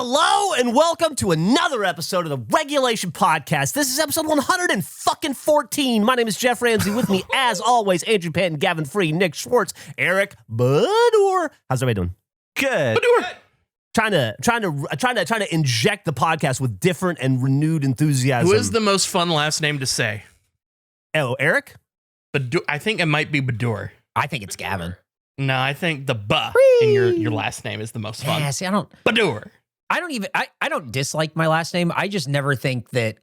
Hello and welcome to another episode of the Regulation Podcast. This is episode 114. My name is Geoff Ramsey. With me, as always, Andrew Patton, Gavin Free, Nick Schwartz, Eric Bador. How's everybody doing? Good. Trying to inject the podcast with different and renewed enthusiasm. Who is the most fun last name to say? Oh, Eric? I think it might be Bador. I think it's Gavin. No, I think the "buh" in your last name is the most fun. Yeah, see, Bador. I don't dislike my last name. I just never think that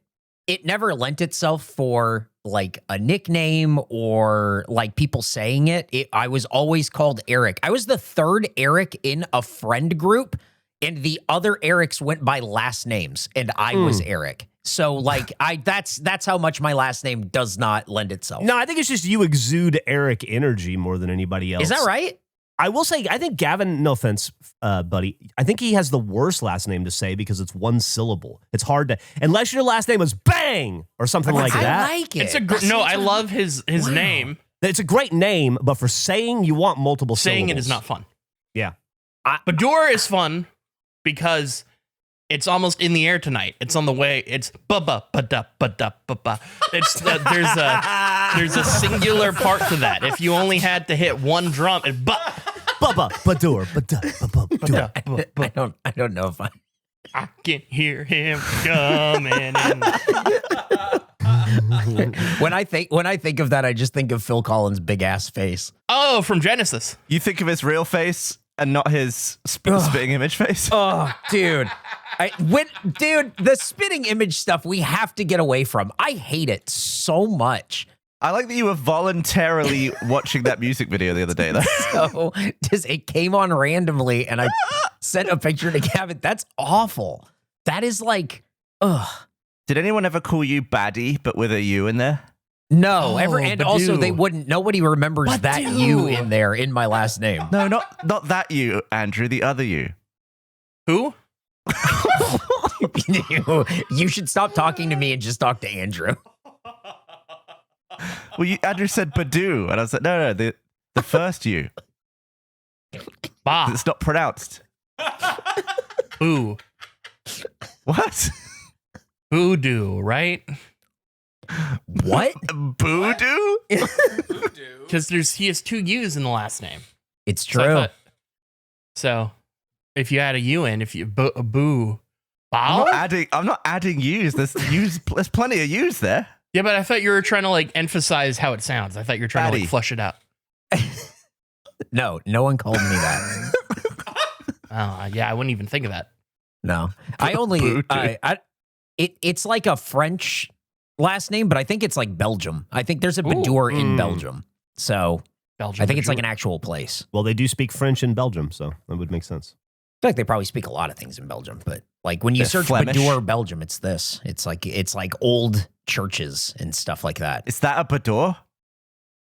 it never lent itself for like a nickname or like people saying it. I was always called Eric. I was the third Eric in a friend group, and the other Erics went by last names, and I was Eric. So like that's how much my last name does not lend itself. No, I think it's just you exude Eric energy more than anybody else. Is that right? I will say, I think Gavin, no offense, buddy, I think he has the worst last name to say because it's one syllable. It's hard to, unless your last name was Bang or something like that. I like it. I love his name. It's a great name, but for saying, you want multiple syllables. Saying it is not fun. Yeah. Bador is fun because it's almost in the air tonight. It's on the way. It's ba-ba, ba-da, ba-da, ba-ba. It's there's a singular part to that. If you only had to hit one drum, it Bubba, Bador, Bador. I don't know if I can hear him coming in. when I think of that, I just think of Phil Collins' big ass face. Oh, from Genesis. You think of his real face and not his spitting image face? Oh, dude. The spitting image stuff we have to get away from. I hate it so much. I like that you were voluntarily watching that music video the other day, though. So it came on randomly, and I sent a picture to Gavin. That's awful. That is like, ugh. Did anyone ever call you Baddie, but with a U in there? No, and Badoo. also they wouldn't. Nobody remembers Badoo. that U in there in my last name. No, not that you, Andrew. The other you. Who? You should stop talking to me and just talk to Andrew. Well, Andrew said Badoo, and I was like, no, the first you. Bah. It's not pronounced. Boo. What? Voodoo, right? What? Boodoo? Because he has two U's in the last name. It's So I true. thought- So if you add a U in, if you boo, bow? I'm not adding U's. There's plenty of U's there. Yeah, but I thought you were trying to like emphasize how it sounds. I thought you were trying to Baddie. like flush it out. No one called me that. Yeah, I wouldn't even think of that. No, I only it's like a French last name, but I think it's like Belgium. I think there's a Bador in Belgium, so Belgium. I think it's like an actual place. Well, they do speak French in Belgium, so that would make sense. I feel like they probably speak a lot of things in Belgium, but like when you They're search Flemish. Bador Belgium, it's this. It's like old churches and stuff like that. Is that a Bador?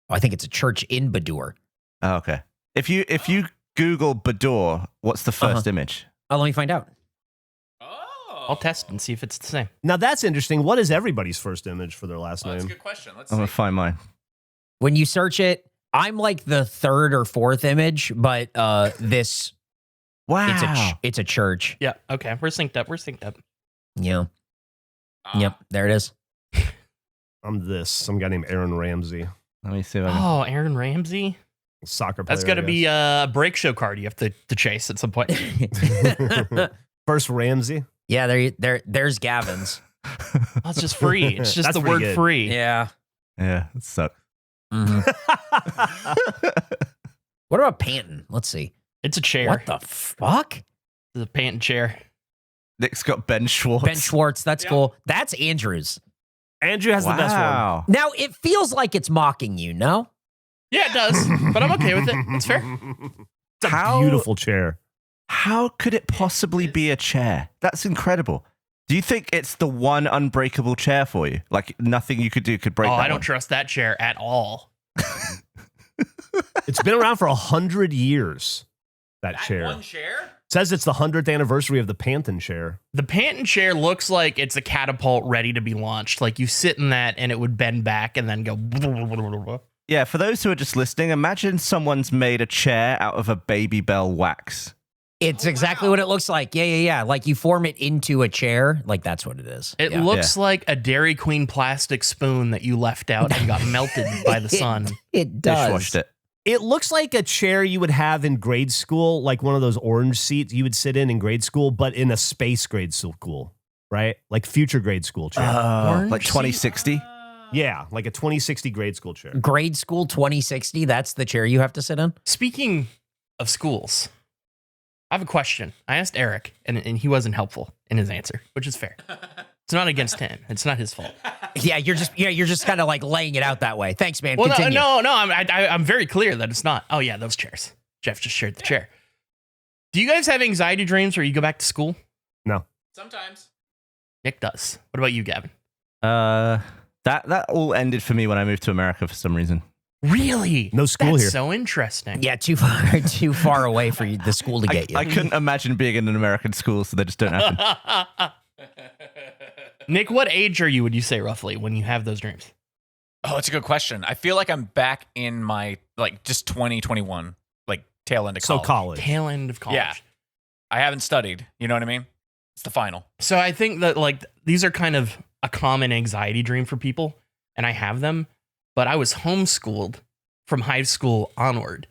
I think it's a church in Bador. Oh, okay. If you Google Bador, what's the first image? Oh, let me find out. I'll test and see if it's the same. Now, that's interesting. What is everybody's first image for their last That's a name? good question. Let's I'm see. gonna find mine. When you search it, I'm like the third or fourth image, but this Wow. it's a church. Yeah. Okay. We're synced up. Yeah. Yep. There it is. I'm some guy named Aaron Ramsey, Let me see if I can. Oh, Aaron Ramsey. soccer player. That's got to be a break show card you have to chase at some point. First Ramsey. Yeah, there's Gavin's. Oh, it's just free. It's just That's the pretty word good. free. Yeah. Yeah, it sucks. Mhm. What about Panton? Let's see. It's a chair. What the fuck? It's a pant chair. Nick's got Ben Schwartz. Ben Schwartz. That's cool. That's Andrew's. Andrew has the best one. Wow. Now it feels like it's mocking you. No. Yeah, it does. But I'm okay with it. It's fair. It's a How- beautiful chair. How could it possibly be a chair? That's incredible. Do you think it's the one unbreakable chair for you? Like nothing you could do could break Oh, that I don't one? trust that chair at all. It's been around for 100 years. That chair. One chair? Says it's the 100th anniversary of the Panton chair. The Panton chair looks like it's a catapult ready to be launched. Like you sit in that and it would bend back and then go. Yeah, for those who are just listening, imagine someone's made a chair out of a Baby Bell wax. It's exactly what it looks like. Yeah. Like you form it into a chair. Like that's what it is. It Yeah. looks like a Dairy Queen plastic spoon that you left out and got melted by the sun. It does. Dishwashed it. It looks like a chair you would have in grade school, like one of those orange seats you would sit in grade school, but in a space grade school, right? Like future grade school chair. Orange Like 2060. Yeah, like a 2060 grade school chair. Grade school 2060. That's the chair you have to sit in. Speaking of schools, I have a question. I asked Eric, and he wasn't helpful in his answer, which is fair. It's not against him. It's not his fault. Yeah, you're just kind of like laying it out that way. Thanks, man. Well, Continue. no. I'm very clear that it's not. Oh yeah, those chairs. Geoff just shared the chair. Do you guys have anxiety dreams where you go back to school? No. Sometimes. Nick does. What about you, Gavin? That all ended for me when I moved to America for some reason. Really? No school That's here. so interesting. Yeah, too far away for the school to get you. I couldn't imagine being in an American school, so they just don't happen. Nick, what age are you, would you say, roughly, when you have those dreams? Oh, it's a good question. I feel like I'm back in my, like, just 2021, like, tail end of So college. college. Tail end of college. Yeah. I haven't studied. You know what I mean? It's the final. So I think that, like, these are kind of a common anxiety dream for people, and I have them, but I was homeschooled from high school onward.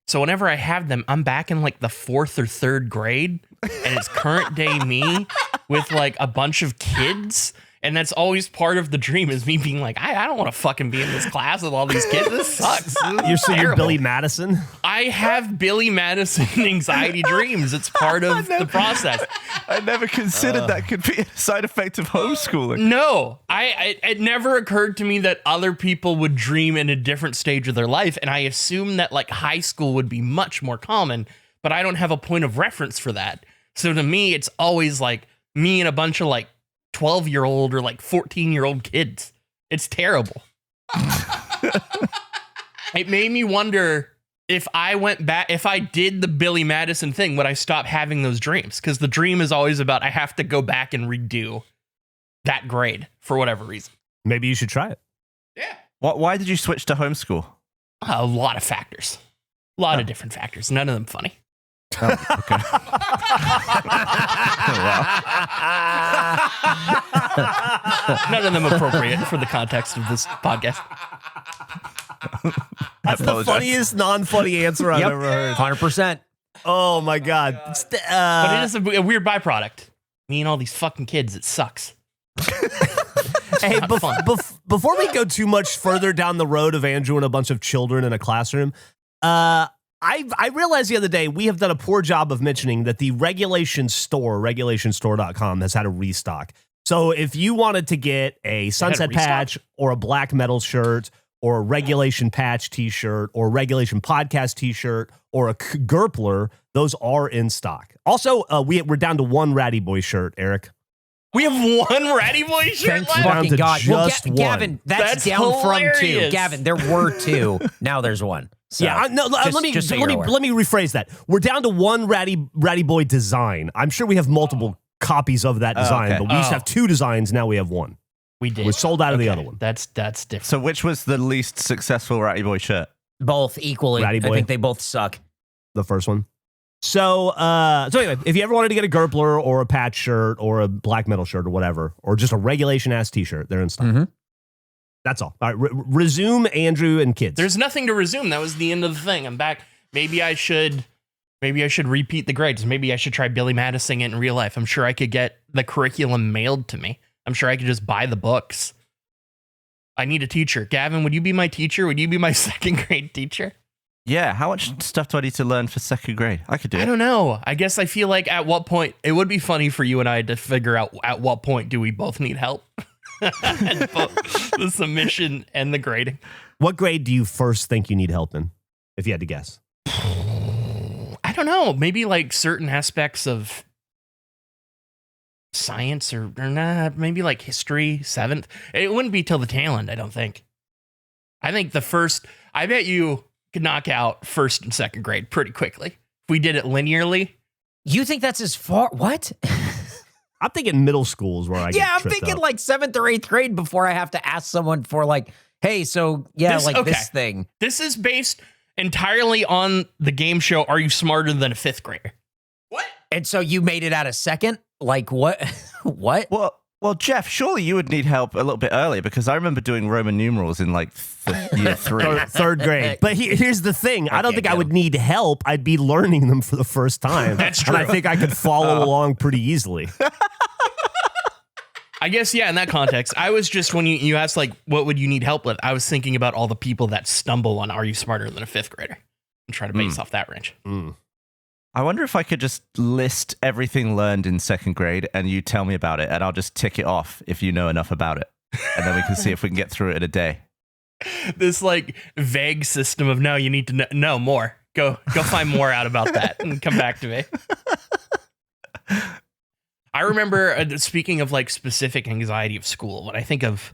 So whenever I have them, I'm back in, like, the 4th or 3rd grade, and it's current day me with, like, a bunch of kids. And that's always part of the dream, is me being like, I don't want to fucking be in this class with all these kids. This sucks. This is You're terrible. Billy Madison. I have Billy Madison anxiety dreams. It's part of the process. I never considered that could be a side effect of homeschooling. No, it never occurred to me that other people would dream in a different stage of their life. And I assume that like high school would be much more common, but I don't have a point of reference for that. So to me, it's always like me and a bunch of like 12-year-old or like 14-year-old kids. It's terrible. It made me wonder if I went back, if I did the Billy Madison thing, would I stop having those dreams? Because the dream is always about I have to go back and redo that grade for whatever reason. Maybe you should try it. Yeah. Why did you switch to homeschool? A lot of factors. A lot of different factors. None of them funny. Oh, okay. None of them appropriate for the context of this podcast. That's the funniest non-funny answer I've ever heard. 100%. Oh my god. But it is a weird byproduct. Me and all these fucking kids, it sucks. Hey, not fun. before we go too much further down the road of Andrew and a bunch of children in a classroom, I realized the other day we have done a poor job of mentioning that the Regulation Store, regulationstore.com, has had a restock. So if you wanted to get a sunset restock? patch or a black metal shirt or a regulation patch t-shirt or a regulation podcast t-shirt or a Gerpler, those are in stock. Also, we're down to one Ratty Boy shirt, Eric. We have one Ratty Boy shirt Thank left. Down fucking to God. just one. Gavin, that's down from 2. hilarious. Gavin, there were 2. Now there's 1. So, Yeah, let me so you're aware. rephrase that. We're down to one Ratty Boy design. I'm sure we have multiple copies of that design, okay. but we used to have 2 designs. Now we have 1. We did. We're sold out of the Okay, other one. That's different. So which was the least successful Ratty Boy shirt? Both equally. Ratty I Boy. think they both suck. The first one. So anyway, if you ever wanted to get a Gerpler or a patch shirt or a black metal shirt or whatever, or just a regulation ass t-shirt, they're in stock. Mhm. That's all. All right, resume Andrew and kids. There's nothing to resume. That was the end of the thing. I'm back. Maybe I should repeat the grades. Maybe I should try Billy Madison in real life. I'm sure I could get the curriculum mailed to me. I'm sure I could just buy the books. I need a teacher. Gavin, would you be my teacher? Would you be my 2nd grade teacher? Yeah, how much stuff do I need to learn for 2nd grade? I could do I it. don't know. I guess I feel like at what point it would be funny for you and I to figure out at what point do we both need help. And both the submission and the grading. What grade do you first think you need help in, if you had to guess? I don't know. Maybe like certain aspects of science or not. Maybe like history, 7th. It wouldn't be till the tail end, I don't think. I think I bet you could knock out 1st and 2nd grade pretty quickly. If we did it linearly. You think that's as far? What? I'm thinking middle school is where I get Yeah, I'm tripped thinking up. like 7th or 8th grade before I have to ask someone for like, hey, so yeah, This- okay. this thing. This is based entirely on the game show Are You Smarter Than a 5th Grader? What? And so you made it out a second? Like what? What? Well, Geoff, surely you would need help a little bit earlier because I remember doing Roman numerals in like year 3. Third grade. But here's the thing. I don't think I would need help. I'd be learning them for the first time. That's true. And I think I could follow along pretty easily. I guess, yeah, in that context, I was just, when you asked, like, what would you need help with, I was thinking about all the people that stumble on Are You Smarter Than a Fifth Grader and try to base off that range. I wonder if I could just list everything learned in 2nd grade and you tell me about it and I'll just tick it off if you know enough about it. And then we can see if we can get through it in a day. This, like, vague system of, no, you need to know more. Go find more out about that and come back to me. I remember, speaking of, like, specific anxiety of school, when I think of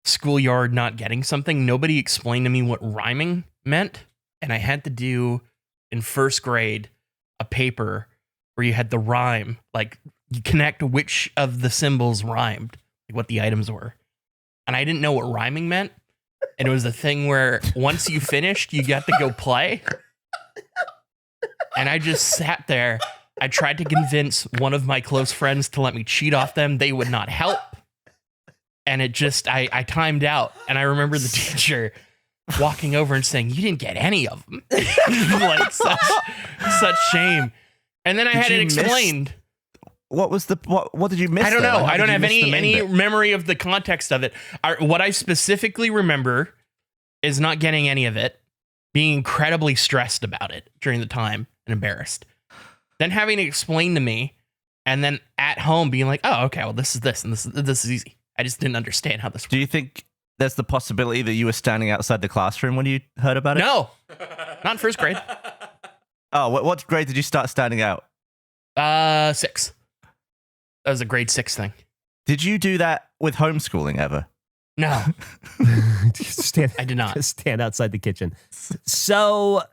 schoolyard not getting something, nobody explained to me what rhyming meant. And I had to do, in 1st grade, a paper where you had the rhyme, like you connect which of the symbols rhymed, like what the items were. And I didn't know what rhyming meant. And it was a thing where once you finished, you got to go play. And I just sat there. I tried to convince one of my close friends to let me cheat off them. They would not help. And it just, I timed out. And I remember the teacher walking over and saying, "You didn't get any of them." Like such shame. And then I had it explained. What did you miss? I don't know. How I don't did you have miss the main any bit? memory of the context of it. What I specifically remember is not getting any of it, being incredibly stressed about it during the time and embarrassed. Then having it explained to me, and then at home being like, "Oh, okay, well, this is this, and this is easy." I just didn't understand how this worked. Do you think there's the possibility that you were standing outside the classroom when you heard about it? No, not in 1st grade. Oh, what grade did you start standing out? 6. That was a grade 6 thing. Did you do that with homeschooling ever? No, Stand, I did not. stand outside the kitchen. So,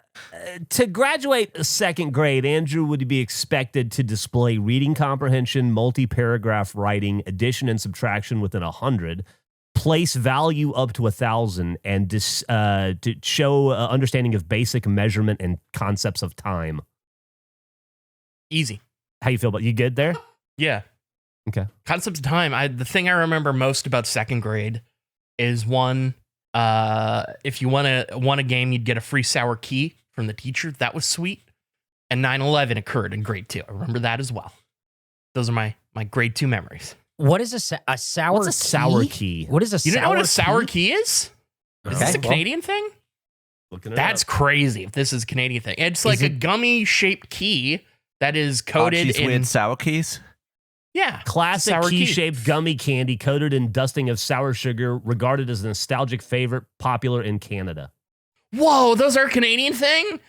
to graduate 2nd grade, Andrew would be expected to display reading comprehension, multi-paragraph writing, addition and subtraction within 100, place value up to 1,000, and to show understanding of basic measurement and concepts of time. Easy. How you feel about you good there? Yeah. Okay. Concepts of time. The thing I remember most about 2nd grade is one, if you won a game, you'd get a free sour key from the teacher. That was sweet. And 9/11 occurred in grade 2. I remember that as well. Those are my grade 2 memories. What is a sour What's a key? sour key? What is a You sour don't know what a key? sour key is? Is this a Canadian thing? Looking it That's up. crazy if this is a Canadian thing. It's like a gummy shaped key that is coated Archie's in weird sour keys. yeah, Classic sour key. key-shaped gummy candy coated in dusting of sour sugar, regarded as a nostalgic favorite, popular in Canada. Whoa, those are a Canadian thing?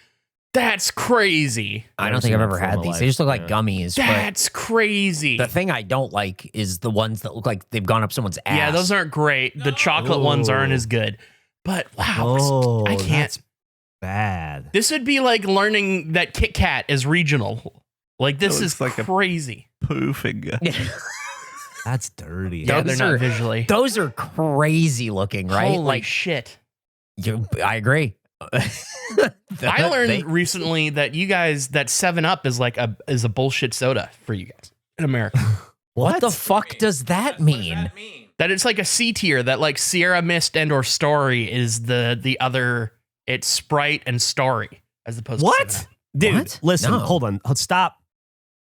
That's crazy. I Never don't think seen I've that ever before in had my these. life. They just look like Yeah. gummies. That's crazy. But the thing I don't like is the ones that look like they've gone up someone's ass. Yeah, those aren't great. The chocolate ones aren't as good. But wow, Oh, I can't. that's bad. This would be like learning that Kit Kat is regional. Like this looks is like a- crazy. Poo finger. That's dirty. Yeah, they're those not are- visually. Those are crazy looking, right? Holy like shit. I agree. I learned recently that you guys that 7-Up is like a bullshit soda for you guys in America. what the fuck does that mean? That it's like a C tier. That like Sierra Mist and or Starry is the other. It's Sprite and Starry as opposed to What? 7-Up. Dude, What? listen, No. hold on. Stop.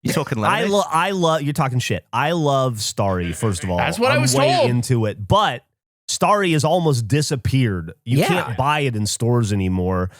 You talking I lemonade? love, you're talking shit. I love Starry, first of all. That's what I I'm was way told. into it. But Starry has almost disappeared. You Yeah. can't buy it in stores anymore.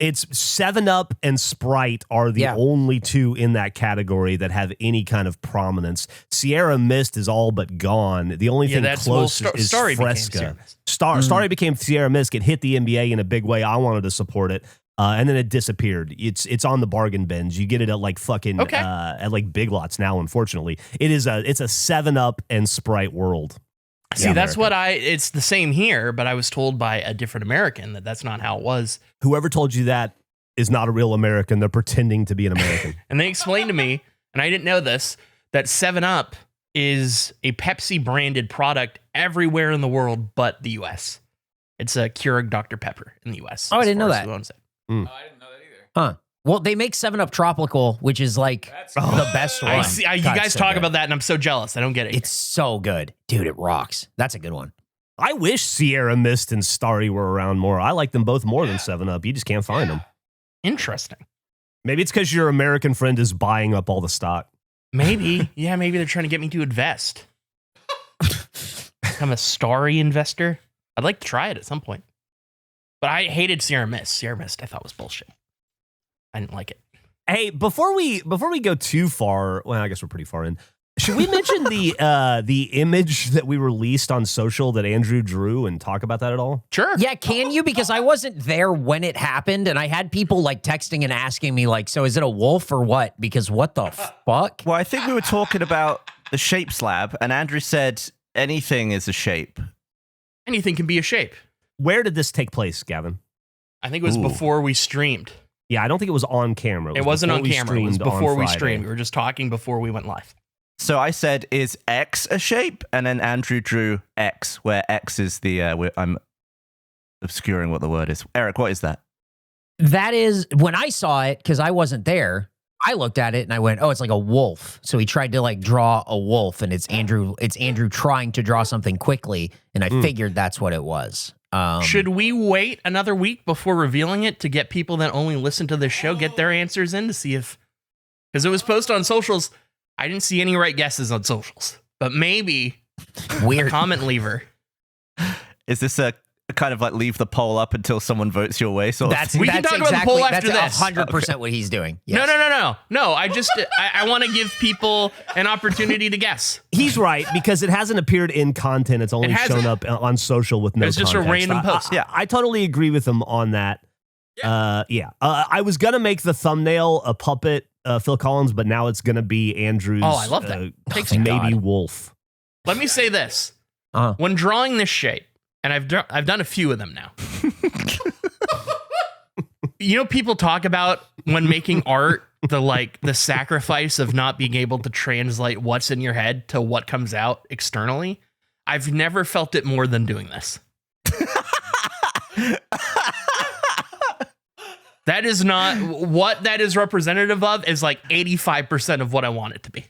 It's 7-Up and Sprite are the Yeah. only two in that category that have any kind of prominence. Sierra Mist is all but gone. The only thing close is Starry became Fresca. Sierra Mist. Starry became Sierra Mist. It hit the NBA in a big way. I wanted to support it. And then it disappeared. It's on the bargain bins. You get it at like fucking Okay. at like Big Lots now. Unfortunately, it's a 7-Up and Sprite world. See, Yeah, that's America. what it's the same here, but I was told by a different American that that's not how it was. Whoever told you that is not a real American. They're pretending to be an American. And they explained to me, and I didn't know this, that 7-Up is a Pepsi branded product everywhere in the world but the US. It's a Keurig Dr. Pepper in the US. Oh, I as didn't know far as that. who owns it. Oh, I didn't know that either. Huh. Well, they make 7-Up Tropical, which is like the best one. I see. You God, guys so talk good. about that, and I'm so jealous. I don't get it. It's so good. Dude, it rocks. That's a good one. I wish Sierra Mist and Starry were around more. I like them both more than 7-Up. You just can't find them. Interesting. Maybe it's because your American friend is buying up all the stock. Maybe. Yeah, maybe they're trying to get me to invest. I'm a Starry investor. I'd like to try it at some point. But I hated Sierra Mist. Sierra Mist I thought was bullshit. I didn't like it. Hey, before we go too far, well, I guess we're pretty far in. Should we mention the image that we released on social that Andrew drew and talk about that at all? Sure. Yeah, can you? Because I wasn't there when it happened, and I had people like texting and asking me like, so is it a wolf or what? Because what the fuck? Well, I think we were talking about the shape slab, and Andrew said anything is a shape. Anything can be a shape. Where did this take place, Gavin? I think it was before we streamed. Yeah, I don't think it was on camera. It wasn't before on we camera. It was streamed on before we Friday. streamed. We were just talking before we went live. So I said, is X a shape? And then Andrew drew X, where X is the, I'm obscuring what the word is. Eric, what is that? That is, when I saw it, because I wasn't there, I looked at it and I went, oh, it's like a wolf. So he tried to like draw a wolf, and it's Andrew trying to draw something quickly, and I figured that's what it was. Should we wait another week before revealing it to get people that only listen to this show get their answers in to see if, because it was posted on socials. I didn't see any right guesses on socials, but maybe Weird. a comment lever. Is this a kind of like leave the poll up until someone votes your way? Sort of That's thing? We can that's talk about the exactly, poll after that's this. 100% what he's doing. Yes. No. I just I want to give people an opportunity to guess. He's right, because it hasn't appeared in content. It's only It hasn't. shown up on social with no It's just a context. random post. I totally agree with him on that. I was going to make the thumbnail a puppet Phil Collins, but now it's going to be Andrew's Oh, I love that. Thanks, maybe God. wolf. Let me say this: Uh-huh. when drawing this shape, and I've done a few of them now. You know, people talk about when making art the sacrifice of not being able to translate what's in your head to what comes out externally. I've never felt it more than doing this. That is not what that is representative of. Is like 85% of what I want it to be.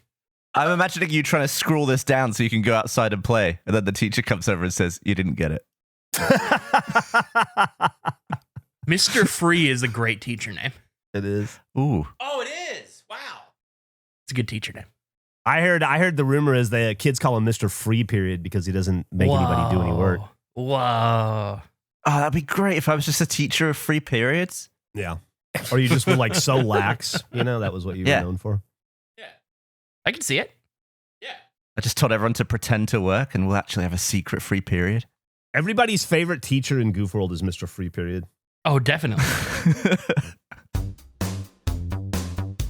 I'm imagining you trying to scroll this down so you can go outside and play. And then the teacher comes over and says, you didn't get it. Mr. Free is a great teacher name. It is. Ooh. Oh, it is. Wow. It's a good teacher name. I heard the rumor is the kids call him Mr. Free Period because he doesn't make anybody do any work. Whoa. Oh, that'd be great if I was just a teacher of free periods. Yeah. Or you just were like so lax, that was what you were known for. Yeah. I can see it. Yeah. I just told everyone to pretend to work and we'll actually have a secret free period. Everybody's favorite teacher in Goof World is Mr. Free Period. Oh, definitely.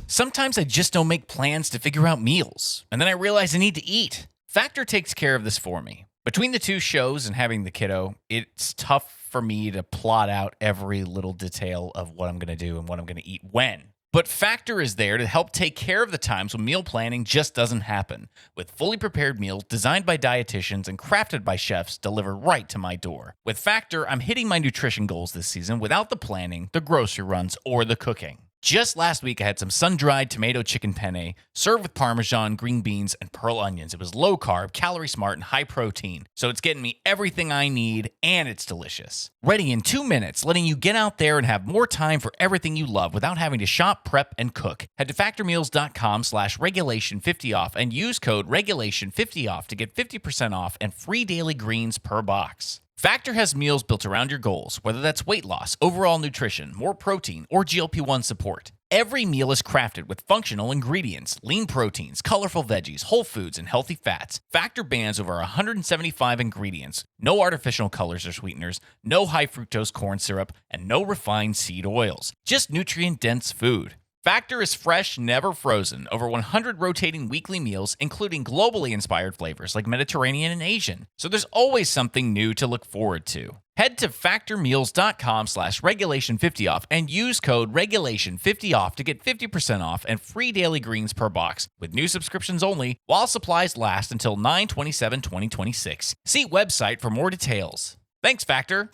Sometimes I just don't make plans to figure out meals, and then I realize I need to eat. Factor takes care of this for me. Between the two shows and having the kiddo, it's tough for me to plot out every little detail of what I'm going to do and what I'm going to eat when. But Factor is there to help take care of the times when meal planning just doesn't happen, with fully prepared meals designed by dietitians and crafted by chefs delivered right to my door. With Factor, I'm hitting my nutrition goals this season without the planning, the grocery runs, or the cooking. Just last week, I had some sun-dried tomato chicken penne served with Parmesan, green beans, and pearl onions. It was low-carb, calorie-smart, and high-protein, so it's getting me everything I need, and it's delicious. Ready in 2 minutes, letting you get out there and have more time for everything you love without having to shop, prep, and cook. Head to factormeals.com/regulation50off and use code regulation50off to get 50% off and free daily greens per box. Factor has meals built around your goals, whether that's weight loss, overall nutrition, more protein, or GLP-1 support. Every meal is crafted with functional ingredients, lean proteins, colorful veggies, whole foods, and healthy fats. Factor bans over 175 ingredients, no artificial colors or sweeteners, no high fructose corn syrup, and no refined seed oils. Just nutrient-dense food. Factor is fresh, never frozen. Over 100 rotating weekly meals, including globally inspired flavors like Mediterranean and Asian. So there's always something new to look forward to. Head to factormeals.com/regulation50off and use code regulation50off to get 50% off and free daily greens per box with new subscriptions only while supplies last until 9/27/2026. See website for more details. Thanks, Factor.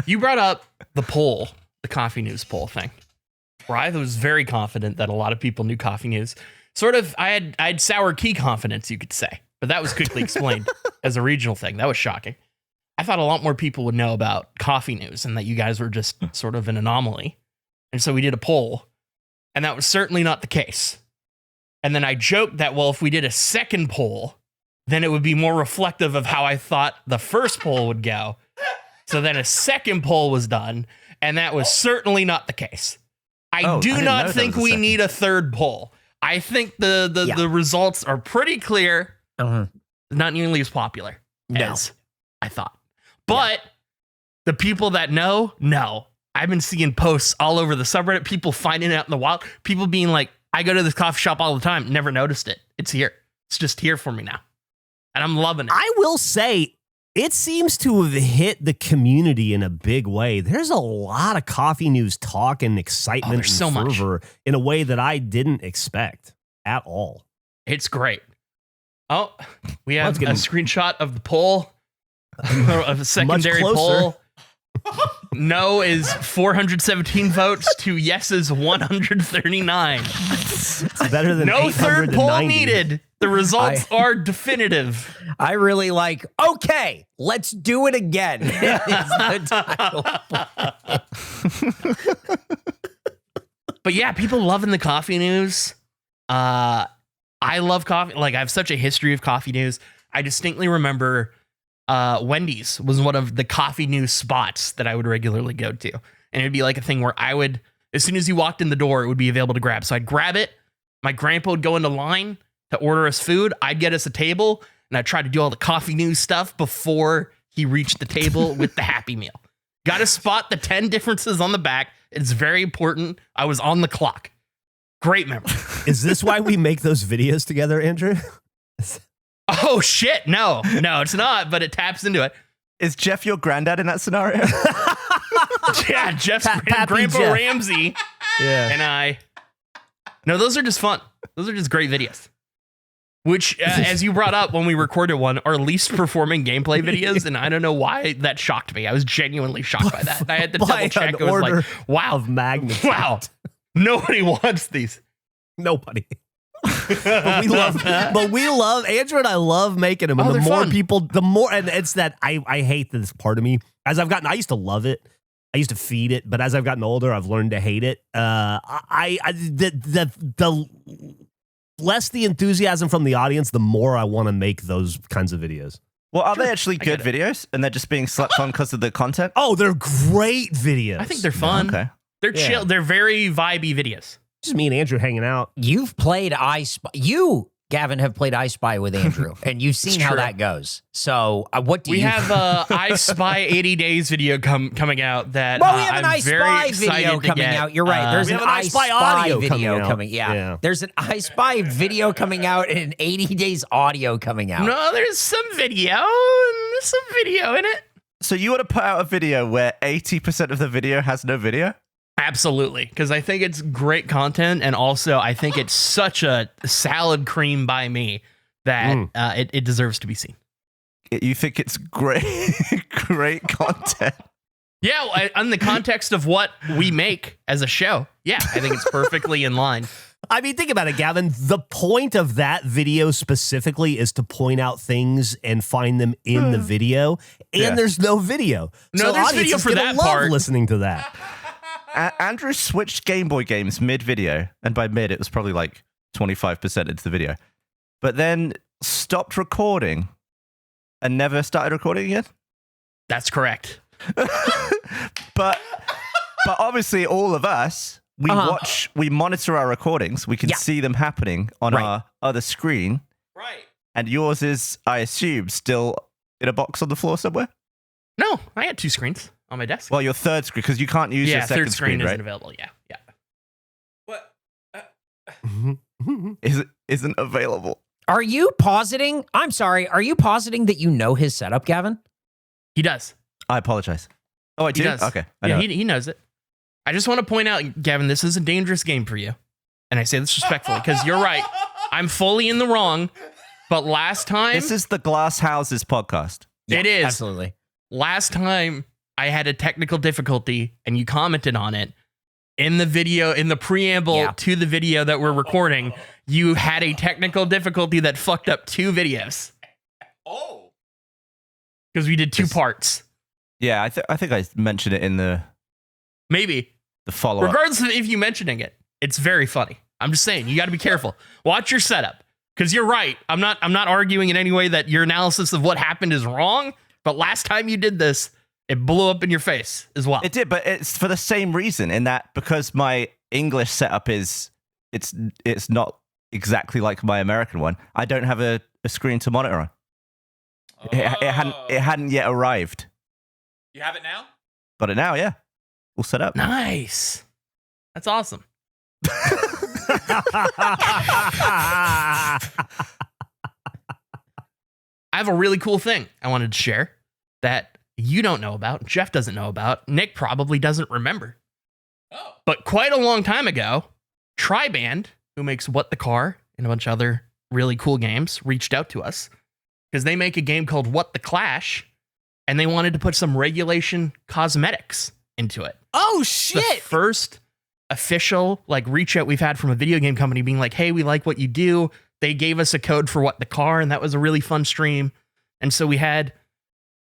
You brought up the poll the coffee news poll thing, where I was very confident that a lot of people knew coffee news. Sort of, I had sour key confidence, you could say, but that was quickly explained as a regional thing. That was shocking. I thought a lot more people would know about coffee news and that you guys were just sort of an anomaly. And so we did a poll, and that was certainly not the case. And then I joked that, well, if we did a second poll, then it would be more reflective of how I thought the first poll would go. So then a second poll was done, and that was certainly not the case. I do not think we need a third poll. I think the results are pretty clear. Not nearly as popular as I thought. But the people that know. I've been seeing posts all over the subreddit, people finding it out in the wild, people being like, I go to this coffee shop all the time, never noticed it. It's here. It's just here for me now. And I'm loving it. I will say, it seems to have hit the community in a big way. There's a lot of coffee news talk and excitement and so fervor in a way that I didn't expect at all. It's great. Oh, we have a screenshot of the poll, of a secondary poll. No is 417 votes to yeses 139. It's better than no third poll needed. The results are definitive. I really like, okay, let's do it again. Is the title. But yeah, people loving the coffee news. I love coffee. Like, I have such a history of coffee news. I distinctly remember Wendy's was one of the coffee news spots that I would regularly go to. And it'd be like a thing where I would, as soon as you walked in the door, it would be available to grab. So I'd grab it. My grandpa would go into line to order us food. I'd get us a table, and I'd try to do all the coffee news stuff before he reached the table with the Happy Meal. Got to spot the 10 differences on the back. It's very important. I was on the clock. Great memory. Is this why we make those videos together, Andrew? Oh, shit. No, it's not, but it taps into it. Is Geoff your granddad in that scenario? Yeah, Jeff's Grandpa Jeff. Ramsey and I. No, those are just fun. Those are just great videos. Which, as you brought up when we recorded one, are least performing gameplay videos, and I don't know why that shocked me. I was genuinely shocked by that. I had to double check. It was like, wow, of magnitude. wow, nobody wants these. Nobody. but we love Andrew and I love making them. And the more fun. people, the more, and it's that I hate this part of me. As I've gotten, I used to love it. I used to feed it, but as I've gotten older, I've learned to hate it. The less the enthusiasm from the audience, the more I want to make those kinds of videos. Well, are they actually good videos, and they're just being slept on because of the content? Oh, they're great videos. I think they're fun. Okay. They're chill. They're very vibey videos. Just me and Andrew hanging out. You've played I Spy. You, Gavin, have played I Spy with Andrew, and you've seen how that goes. So, what do we you? We have I Spy 80 Days video coming out. That well, we have an I'm I Spy video coming out. You're right. There's an I Spy audio video coming. Yeah, there's an I Spy video coming out and an 80 Days audio coming out. No, there's some video. There's some video in it. So you want to put out a video where 80% of the video has no video? Absolutely, because I think it's great content, and also I think it's such a salad cream by me that it deserves to be seen. You think it's great, great content? Yeah, in the context of what we make as a show, yeah, I think it's perfectly in line. I mean, think about it, Gavin. The point of that video specifically is to point out things and find them in the video, and there's no video. No, so there's video for that part. Listening to that. Andrew switched Game Boy games mid-video, and by mid, it was probably like 25% into the video, but then stopped recording and never started recording again? That's correct. But obviously, all of us, we monitor our recordings. We can see them happening on our other screen. Right. And yours is, I assume, still in a box on the floor somewhere? No, I had two screens on my desk. Well, your third screen, because you can't use your second third screen right? isn't available. Yeah. What? Isn't available. Are you positing? I'm sorry. Are you positing that you know his setup, Gavin? He does. I apologize. Oh, I do? He does. Okay. He knows it. I just want to point out, Gavin, this is a dangerous game for you. And I say this respectfully because you're right. I'm fully in the wrong. But last time... This is the Glass Houses podcast. It is. Absolutely. Last time, I had a technical difficulty and you commented on it in the video, in the preamble to the video that we're recording. You had a technical difficulty that fucked up 2 videos. Oh. Because we did 2 parts. Yeah, I think I mentioned it in the follow-up. Regardless of if you mentioning it, it's very funny. I'm just saying, you got to be careful. Watch your setup. Because you're right. I'm not arguing in any way that your analysis of what happened is wrong. But last time you did this, it blew up in your face as well. It did, but it's for the same reason, in that because my English setup is it's not exactly like my American one. I don't have a screen to monitor on. It hadn't yet arrived. You have it now? Got it now, yeah. All set up. Nice. That's awesome. I have a really cool thing I wanted to share that you don't know about, Geoff doesn't know about, Nick probably doesn't remember. Oh. But quite a long time ago, Triband, who makes What the Car and a bunch of other really cool games, reached out to us because they make a game called What the Clash, and they wanted to put some regulation cosmetics into it. Oh, The shit. first official reach out we've had from a video game company being like, hey, we like what you do. They gave us a code for What the Car, and that was a really fun stream. And so we had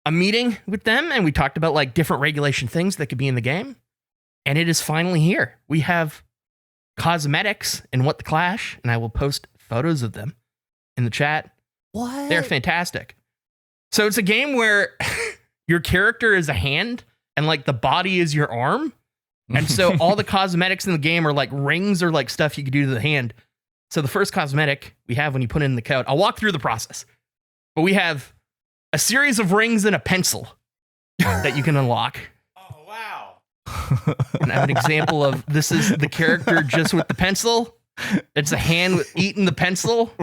a meeting with them, and we talked about different regulation things that could be in the game. And it is finally here. We have cosmetics in What the Clash, and I will post photos of them in the chat. What? They're fantastic. So it's a game where your character is a hand, and the body is your arm. And so all the cosmetics in the game are rings or stuff you could do to the hand. So the first cosmetic we have when you put in the code, I'll walk through the process, but we have a series of rings and a pencil that you can unlock. Oh, wow. And I have an example of this is the character just with the pencil. It's a hand eating the pencil.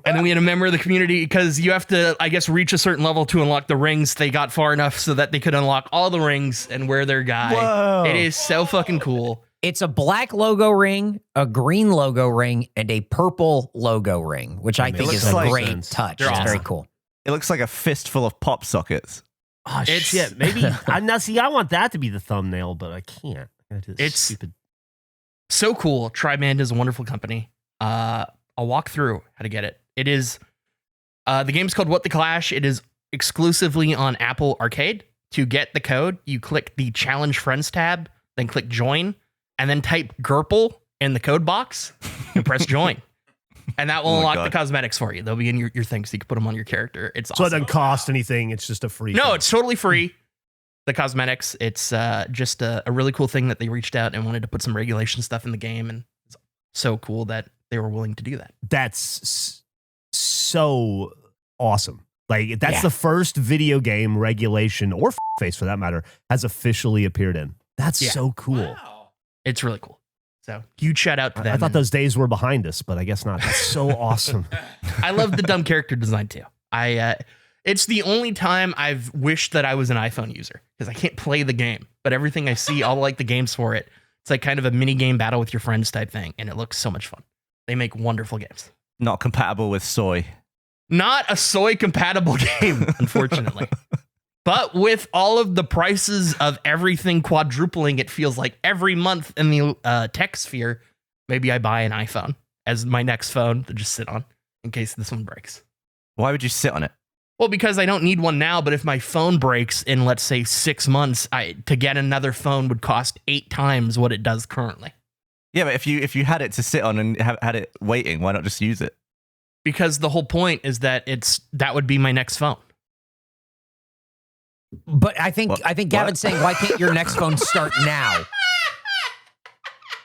And then we had a member of the community, because you have to, I guess, reach a certain level to unlock the rings. They got far enough so that they could unlock all the rings and wear their guy. Whoa. It is so fucking cool. It's a black logo ring, a green logo ring, and a purple logo ring, which I think looks is a like- great touch. They're It's very awesome. cool. It looks like a fistful of pop sockets. Oh, It's- shit. Maybe. Now, see, I want that to be the thumbnail, but I can't. It's- stupid. So cool. Triband is a wonderful company. I'll walk through how to get it. It is, the game's called What the Clash. It is exclusively on Apple Arcade. To get the code, you click the Challenge Friends tab, then click Join, and then type GURPL in the code box and press Join. And that will Oh my unlock God. the cosmetics for you. They'll be in your things, so you can put them on your character. It's So it awesome. doesn't cost anything. It's just a free No, thing. it's totally free. The cosmetics, it's just a really cool thing that they reached out and wanted to put some regulation stuff in the game, and it's so cool that they were willing to do that. That's so awesome. That's Yeah. the first video game regulation, or face for that matter, has officially appeared in. That's Yeah. so cool. Wow. It's really cool. So huge shout out to them. I thought and those days were behind us, but I guess not. That's so awesome. I love the dumb character design too. It's the only time I've wished that I was an iPhone user, because I can't play the game, but everything I see, all the games for it, it's kind of a mini game battle with your friends type thing, and it looks so much fun. They make wonderful games. Not compatible with soy. Not a soy compatible game, unfortunately. But with all of the prices of everything quadrupling, it feels like every month in the tech sphere, maybe I buy an iPhone as my next phone to just sit on in case this one breaks. Why would you sit on it? Well, because I don't need one now, but if my phone breaks in, let's say, 6 months, to get another phone would cost 8 times what it does currently. Yeah, but if you had it to sit on and had it waiting, why not just use it? Because the whole point is that that would be my next phone. But I think What? Gavin's saying, why can't your next phone start now?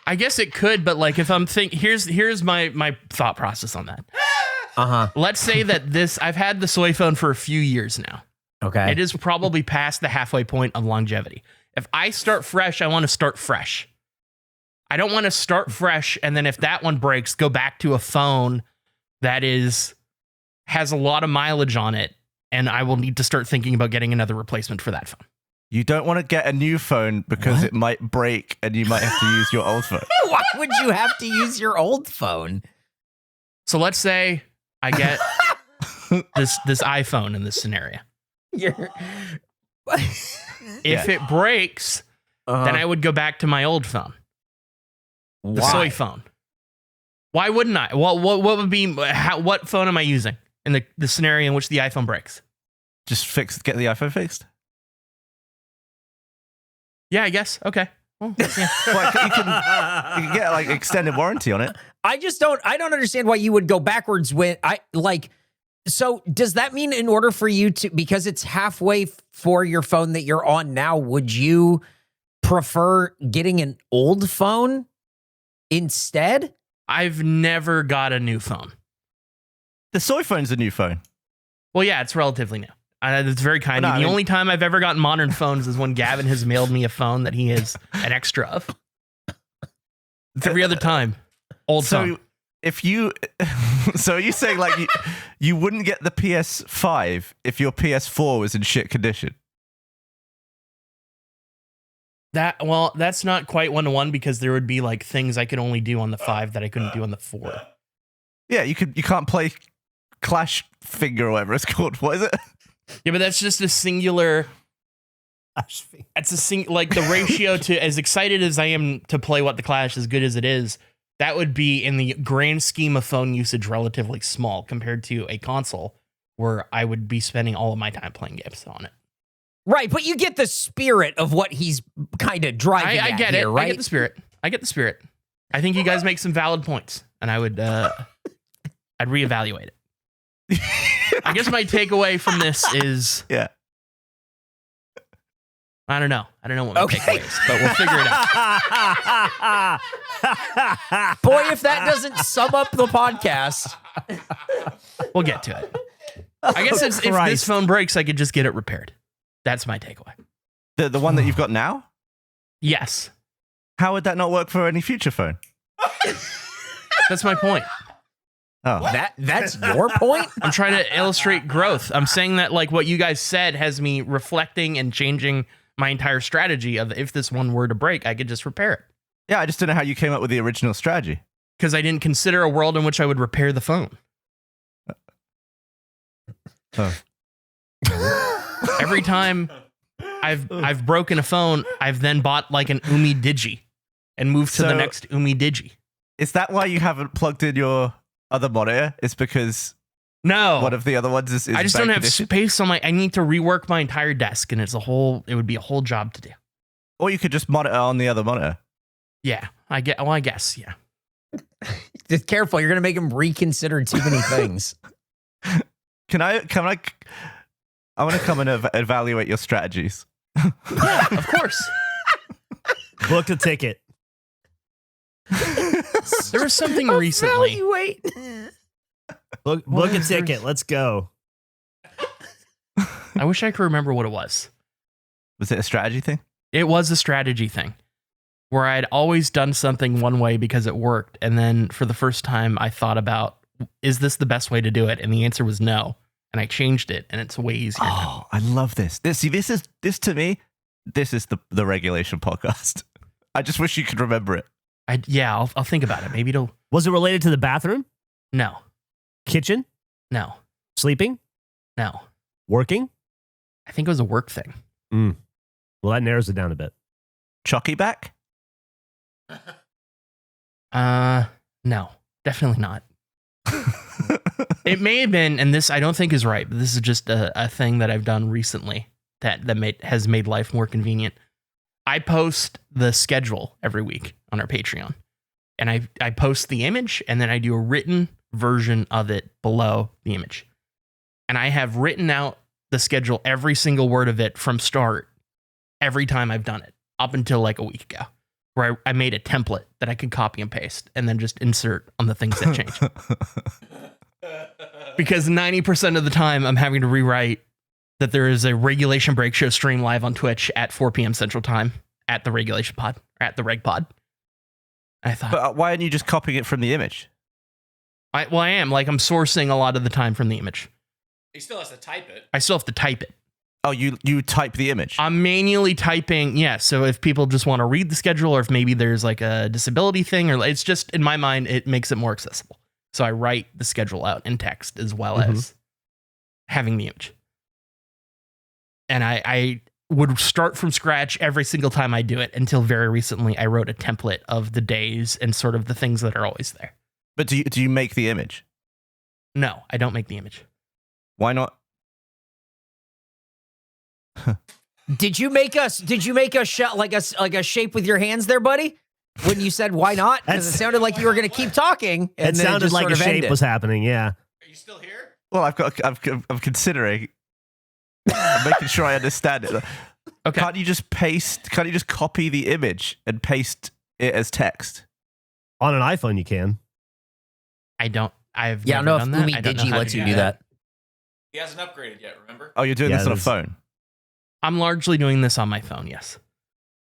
I guess it could, but if I'm here's my thought process on that. Uh-huh. Let's say that I've had the soy phone for a few years now. Okay. It is probably past the halfway point of longevity. If I start fresh, I want to start fresh. I don't want to start fresh, and then if that one breaks, go back to a phone that has a lot of mileage on it, and I will need to start thinking about getting another replacement for that phone. You don't want to get a new phone because it might break and you might have to use your old phone. Why would you have to use your old phone? So let's say I get this iPhone in this scenario. If it breaks, then I would go back to my old phone, the soy phone. Why wouldn't I? What would be? What phone am I using in the scenario in which the iPhone breaks? Just get the iPhone fixed. Yeah, I guess. Okay. Well, yeah. Well, you can get like extended warranty on it. I don't understand why you would go backwards when so does that mean in order for you to, because it's halfway for your phone that you're on now, would you prefer getting an old phone instead? I've never got a new phone. The soy phone's a new phone. Well, yeah, it's relatively new. It's very kind of you. The only time I've ever gotten modern phones is when Gavin has mailed me a phone that he has an extra of. Every other time, old phone. So are you saying like you wouldn't get the PS5 if your PS4 was in shit condition? That's not quite 1-to-1 because there would be like things I could only do on the 5 that I couldn't do on the 4. Yeah, you can't play Clash Finger or whatever it's called. What is it? Yeah, but that's just a singular. It's like the ratio to as excited as I am to play What the Clash, as good as it is, that would be in the grand scheme of phone usage relatively small compared to a console where I would be spending all of my time playing games on it. Right, but you get the spirit of what he's kind of driving I at get here, it. right? I get the spirit. I think you guys make some valid points, and I would I'd reevaluate it. I guess my takeaway from this is I don't know what my takeaway is, but we'll figure it out. Boy, if that doesn't sum up the podcast. We'll get to it. I guess if this phone breaks, I could just get it repaired. That's my takeaway. The one that you've got now? Yes. How would that not work for any future phone? That's my point. Oh, that's your point? I'm trying to illustrate growth. I'm saying that like what you guys said has me reflecting and changing my entire strategy of if this one were to break, I could just repair it. Yeah, I just don't know how you came up with the original strategy. Because I didn't consider a world in which I would repair the phone. Every time I've broken a phone, I've then bought like an Umi Digi and moved to the next Umi Digi. Is that why you haven't plugged in your other monitor? It's because one of the other ones is I just don't have space on I need to rework my entire desk, and it would be a whole job to do. Or you could just monitor on the other monitor. Yeah, I guess, yeah. Just careful, you're going to make him reconsider too many things. I want to come and evaluate your strategies. Yeah, of course. Book a ticket. There was something recently. Wait. Book a ticket. Let's go. I wish I could remember what it was. Was it a strategy thing? It was a strategy thing where I'd always done something one way because it worked. And then for the first time, I thought about, is this the best way to do it? And the answer was no. And I changed it, and it's way easier now. I love this. This to me, this is the regulation podcast. I just wish you could remember it. I'll think about it. Maybe it'll. Was it related to the bathroom? No. Kitchen? No. Sleeping? No. Working? I think it was a work thing. Well, that narrows it down a bit. Chucky back? No, definitely not. It may have been, and this I don't think is right, but this is just a thing that I've done recently that has made life more convenient. I post the schedule every week on our Patreon, and I post the image, and then I do a written version of it below the image. And I have written out the schedule, every single word of it from start, every time I've done it, up until like a week ago, where I made a template that I could copy and paste and then just insert on the things that change. Because 90% of the time I'm having to rewrite that there is a Regulation Break Show stream live on Twitch at 4 p.m. Central Time at the Regulation Pod, or at the Reg Pod. I thought, but why aren't you just copying it from the image? I am. Like, I'm sourcing a lot of the time from the image. He still has to type it. I still have to type it. Oh, you type the image? I'm manually typing, yeah. So if people just want to read the schedule, or if maybe there's like a disability thing, or it's just, in my mind, it makes it more accessible. So I write the schedule out in text as well as having the image. And I would start from scratch every single time I do it until very recently I wrote a template of the days and sort of the things that are always there. But do you make the image? No, I don't make the image. Why not? Did you make a shot like a shape with your hands there, buddy? When you said why not? Because it sounded like you were going to keep talking. And It then sounded just like sort a of shape ended. was happening. Yeah. Are you still here? Well, I'm considering. I'm making sure I understand it. Okay. Can't you just copy the image and paste it as text? On an iPhone, you can. I don't. I've Yeah, I never don't done know if that. Umi I don't know Digi how lets to you do do that. He hasn't upgraded yet, remember? Oh, you're doing Yeah, this on a there's- phone? I'm largely doing this on my phone. Yes.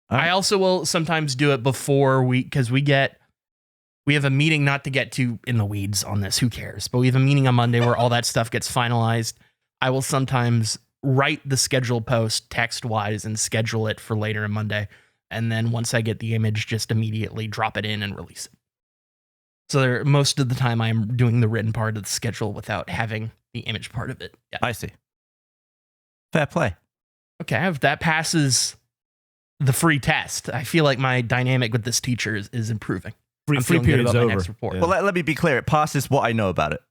Oh. I also will sometimes do it before because we have a meeting, not to get too in the weeds on this. Who cares? But we have a meeting on Monday where all that stuff gets finalized. I will sometimes write the schedule post text wise and schedule it for later on Monday. And then once I get the image, just immediately drop it in and release it. So most of the time I'm doing the written part of the schedule without having the image part of it. Yeah. I see. Fair play. Okay, if that passes the free test, I feel like my dynamic with this teacher is improving. Free I'm feeling good period's about my over. next report. Yeah. Well, let me be clear. It passes what I know about it.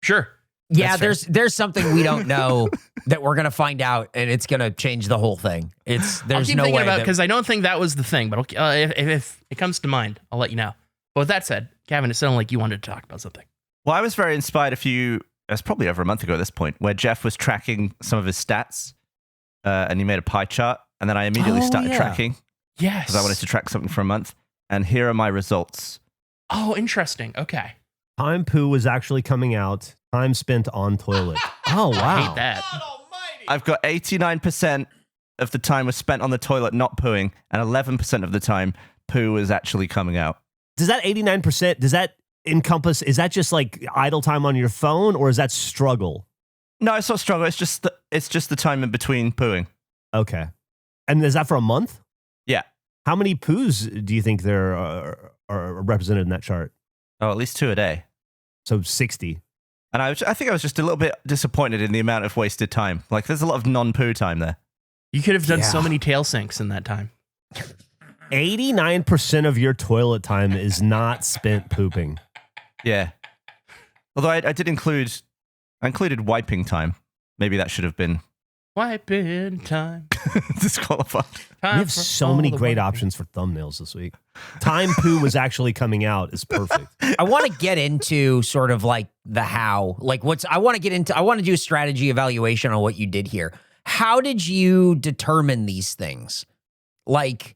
Sure. Yeah, That's there's something we don't know that we're gonna find out, and it's gonna change the whole thing. I'll There's keep no thinking way about that, because I don't think that was the thing, but if it comes to mind, I'll let you know. But with that said, Gavin, it sounded like you wanted to talk about something. Well, I was very inspired it's probably over a month ago at this point, where Geoff was tracking some of his stats and he made a pie chart. And then I immediately Oh, started yeah. tracking Yes. because I wanted to track something for a month. And here are my results. Oh, interesting. Okay. Time poo was actually coming out. Time spent on toilet. Oh, wow. I hate that. I've got 89% of the time was spent on the toilet not pooing, and 11% of the time poo was actually coming out. Does that 89%, does that encompass, is that just like idle time on your phone or is that struggle? No, it's not struggle. It's just the time in between pooing. Okay. And is that for a month? Yeah. How many poos do you think there are represented in that chart? Oh, at least 2 a day. So 60. And I think I was just a little bit disappointed in the amount of wasted time. Like, there's a lot of non-poo time there. You could have done Yeah. so many tail sinks in that time. 89% of your toilet time is not spent pooping. Yeah. Although I included wiping time. Maybe that should have been Wiping time. disqualified. We have so many great options for thumbnails this week. Time poo was actually coming out is perfect. I want to get into sort of like the how, like I want to do a strategy evaluation on what you did here. How did you determine these things? Like,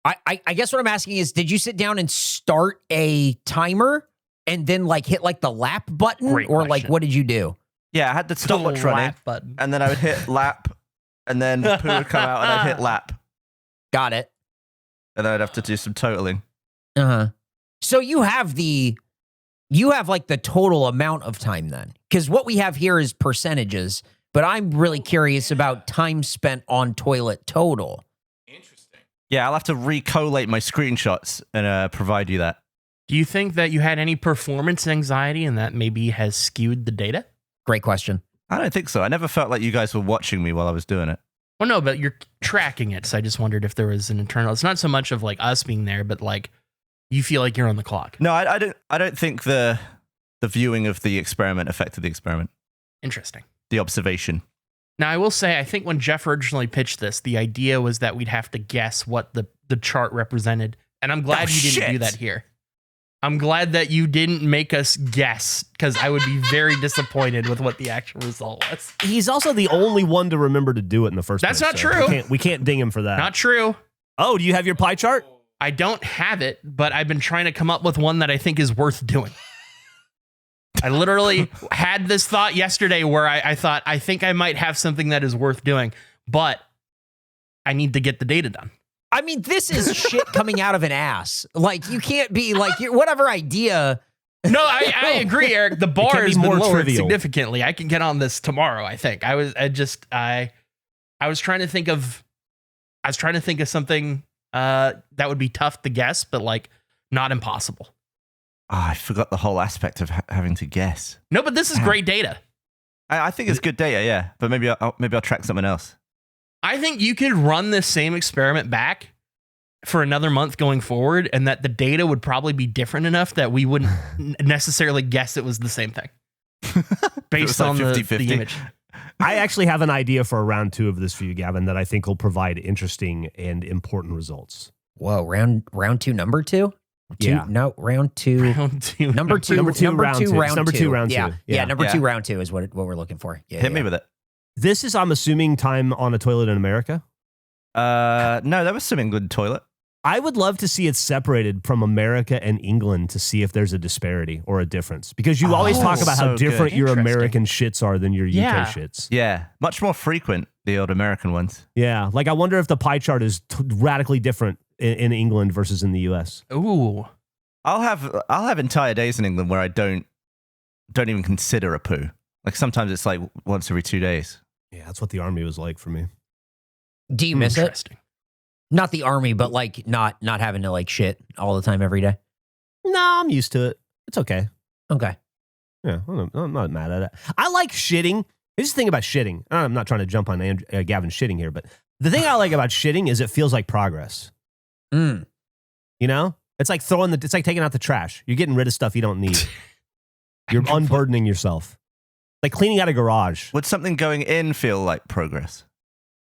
I guess what I'm asking is, did you sit down and start a timer and then like hit like the lap button, Great or like question. what did you do? Yeah, I had the stopwatch running, Lap button. and then I would hit lap, and then poo would come out, and I'd hit lap, Got it. and then I'd have to do some totaling. Uh-huh. So you have like the total amount of time then, because what we have here is percentages, but I'm really curious about time spent on toilet total. Interesting. Yeah, I'll have to recollate my screenshots and provide you that. Do you think that you had any performance anxiety and that maybe has skewed the data? Great question. I don't think so. I never felt like you guys were watching me while I was doing it. Well, no, but you're tracking it. So I just wondered if there was an internal. It's not so much of like us being there, but like you feel like you're on the clock. No, I don't think the viewing of the experiment affected the experiment. Interesting. The observation. Now, I will say, I think when Geoff originally pitched this, the idea was that we'd have to guess what the chart represented. And I'm glad Oh, you didn't do shit. that here. I'm glad that you didn't make us guess, because I would be very disappointed with what the actual result was. He's also the only one to remember to do it in the first That's place. not so true. We can't ding him for that. Not true. Oh, do you have your pie chart? I don't have it, but I've been trying to come up with one that I think is worth doing. I literally had this thought yesterday where I thought, I think I might have something that is worth doing, but I need to get the data done. I mean, this is shit coming out of an ass. Like, you can't be like, whatever idea. No, I agree, Eric. The bar can be has been more lowered trivial. significantly. I can get on this tomorrow, I think. I was trying to think of something that would be tough to guess, but like not impossible. Oh, I forgot the whole aspect of having to guess. No, but this is great data. I think it's good data, yeah. But maybe I'll track something else. I think you could run this same experiment back for another month going forward, and that the data would probably be different enough that we wouldn't necessarily guess it was the same thing based on the image. I actually have an idea for a round 2 of this for you, Gavin, that I think will provide interesting and important results. Whoa, round 2, number 2? Yeah. No, round 2. Round 2. Number 2, round 2. round 2. Round 2. Yeah, number 2, round 2 is what we're looking for. Yeah, Hit me with it. This is, I'm assuming, time on a toilet in America. No, that was some England toilet. I would love to see it separated from America and England to see if there's a disparity or a difference. Because you always talk about how so different good. your Interesting. American shits are than your Yeah. UK shits. Yeah, much more frequent, the old American ones. Yeah. Like, I wonder if the pie chart is radically different in England versus in the US. Ooh. I'll have entire days in England where I don't even consider a poo. Like sometimes it's like once every 2 days. Yeah, that's what the army was like for me. Do you miss it? Interesting. Not the army, but like not having to like shit all the time every day. No, I'm used to it. It's okay. Okay. Yeah, I'm not mad at it. I like shitting. Here's the thing about shitting. I'm not trying to jump on Gavin shitting here, but the thing I like about shitting is it feels like progress. Mm. You know? It's like it's like taking out the trash. You're getting rid of stuff you don't need. You're unburdening yourself. Like cleaning out a garage. Would something going in feel like progress?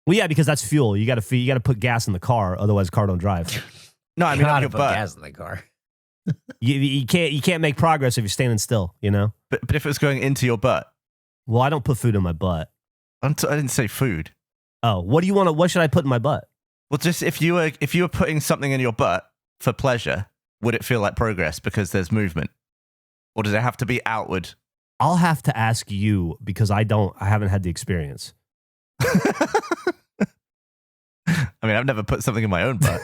Well, yeah, because that's fuel. You got to put gas in the car, otherwise the car don't drive. No, I mean on Gotta your put butt. gas in the car. You can't make progress if you're standing still, you know? But if it was going into your butt, Well, I don't put food in my butt. I didn't say food. Oh, what should I put in my butt? Well, just if you were putting something in your butt for pleasure, would it feel like progress because there's movement, or does it have to be outward? I'll have to ask you because I haven't had the experience. I mean, I've never put something in my own butt.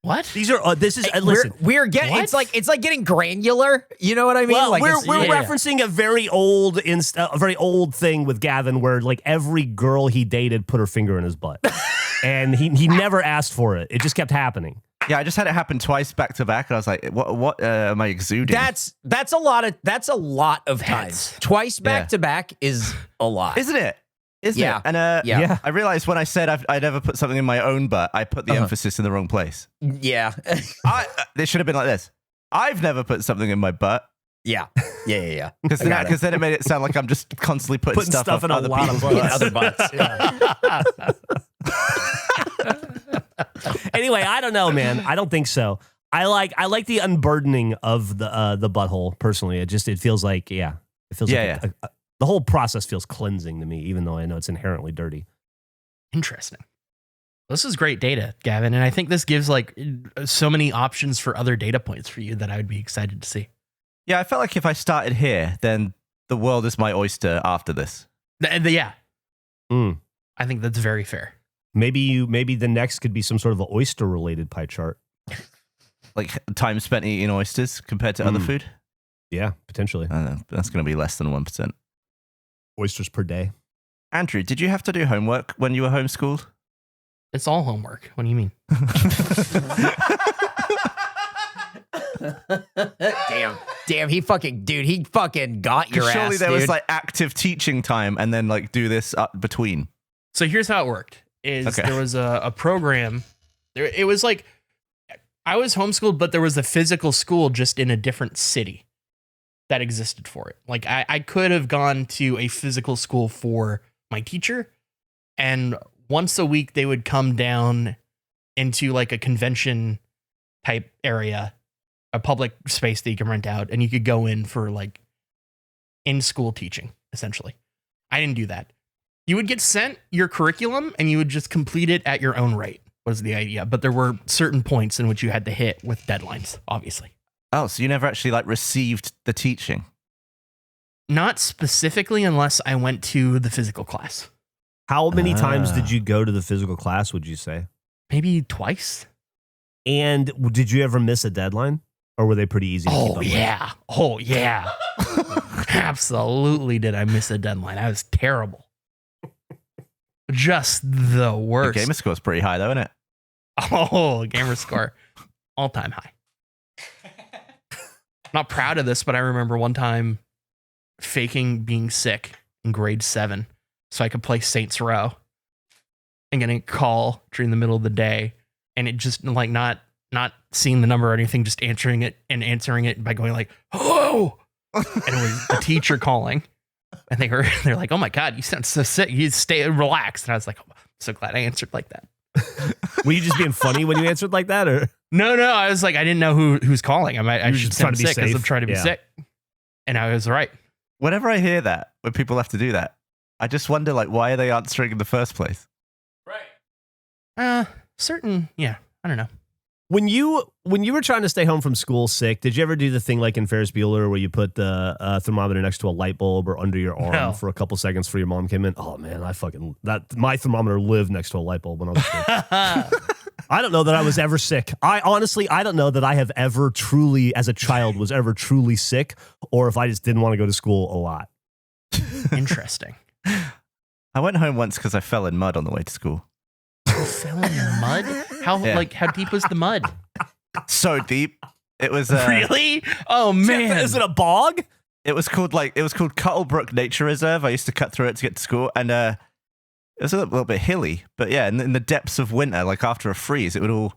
What? These are this is listen. We're getting What? it's like getting granular. You know what I mean? Well, like we're yeah. referencing a very old thing with Gavin where like every girl he dated put her finger in his butt. And he never asked for it. It just kept happening. Yeah, I just had it happen twice back to back, and I was like, "What am I exuding?" That's a lot of times. Twice back to back is a lot. Isn't it? Isn't Yeah. it? And Yeah. I realized when I said I never put something in my own butt, I put the emphasis in the wrong place. Yeah. They should have been like this. I've never put something in my butt. Yeah. Because then it made it sound like I'm just constantly putting stuff in on a other lot of people's butts. butts. Other butts. Anyway, I don't know, man. I don't think so. I like the unburdening of the butthole personally. It feels like the whole process feels cleansing to me, even though I know it's inherently dirty. Interesting. This is great data, Gavin, and I think this gives like so many options for other data points for you that I would be excited to see. Yeah, I felt like if I started here, then the world is my oyster after this. Yeah, Mm. I think that's very fair. Maybe the next could be some sort of an oyster related pie chart. Like time spent eating oysters compared to other food. Yeah, potentially. I don't know. That's going to be less than 1%. Oysters per day. Andrew, did you have to do homework when you were homeschooled? It's all homework. What do you mean? Damn, he fucking got your ass, Surely there dude. was like active teaching time and then like do this between. So here's how it worked. There was a program. It was like I was homeschooled, but there was a physical school just in a different city that existed for it. Like I could have gone to a physical school for my teacher, and once a week they would come down into like a convention type area, a public space that you can rent out, and you could go in for like in-school teaching, essentially. I didn't do that. You would get sent your curriculum and you would just complete it at your own rate, was the idea. But there were certain points in which you had to hit with deadlines, obviously. Oh, so you never actually like received the teaching? Not specifically unless I went to the physical class. How many times did you go to the physical class, would you say? Maybe twice. And did you ever miss a deadline? Or were they pretty easy to keep up with? Oh, yeah. Absolutely did I miss a deadline. I was terrible. Just the worst. Your gamer score's pretty high though, isn't it? Oh, gamer score. All-time high. Not proud of this, but I remember one time faking being sick in grade 7 so I could play Saints Row and getting a call during the middle of the day, and it just like not seeing the number or anything, just answering it by going like, "Hello," and it was the teacher calling, and they're like, "Oh my God, you sound so sick. You stay relaxed." And I was like, "Oh, I'm so glad I answered like that." Were you just being funny when you answered like that, or No, I was like, I didn't know who's calling. I should just trying sound to be sick because I'm safe. trying to be Yeah. sick, and I was right. Whenever I hear that, when people have to do that, I just wonder, like, why are they answering in the first place? Yeah, I don't know. when you were trying to stay home from school sick, did you ever do the thing like in Ferris Bueller where you put the thermometer next to a light bulb or under your arm No. for a couple seconds before your mom came in? Oh man, my thermometer lived next to a light bulb when I was a kid. I don't know that I was ever sick. I don't know that I have ever truly, as a child, was ever truly sick, or if I just didn't want to go to school a lot. Interesting. I went home once because I fell in mud on the way to school. You fell in mud? How deep was the mud? So deep. It was Really? Oh man. Is it a bog? It was called Cuttlebrook Nature Reserve. I used to cut through it to get to school, and it was a little bit hilly. But yeah, in the depths of winter, like after a freeze, it would all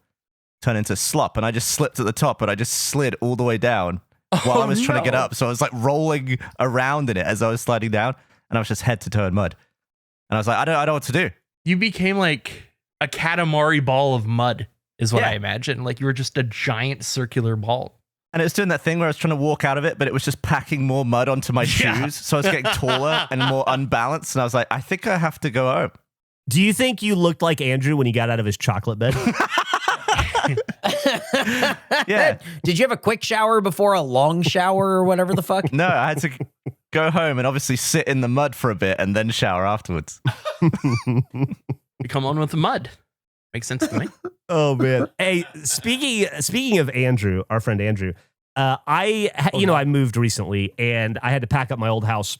turn into slop. And I just slipped at the top, and I just slid all the way down while I was trying to get up. So I was like rolling around in it as I was sliding down, and I was just head to toe in mud. And I was like, I don't know what to do. You became like a Katamari ball of mud, is what Yeah. I imagine. Like you were just a giant circular ball. And it was doing that thing where I was trying to walk out of it, but it was just packing more mud onto my Yeah. shoes. So I was getting taller and more unbalanced. And I was like, I think I have to go home. Do you think you looked like Andrew when he got out of his chocolate bed? Yeah. Did you have a quick shower before a long shower or whatever the fuck? No, I had to go home and obviously sit in the mud for a bit and then shower afterwards. You come on with the mud. Makes sense to me. Oh man! Hey, speaking of Andrew, our friend Andrew, I moved recently and I had to pack up my old house.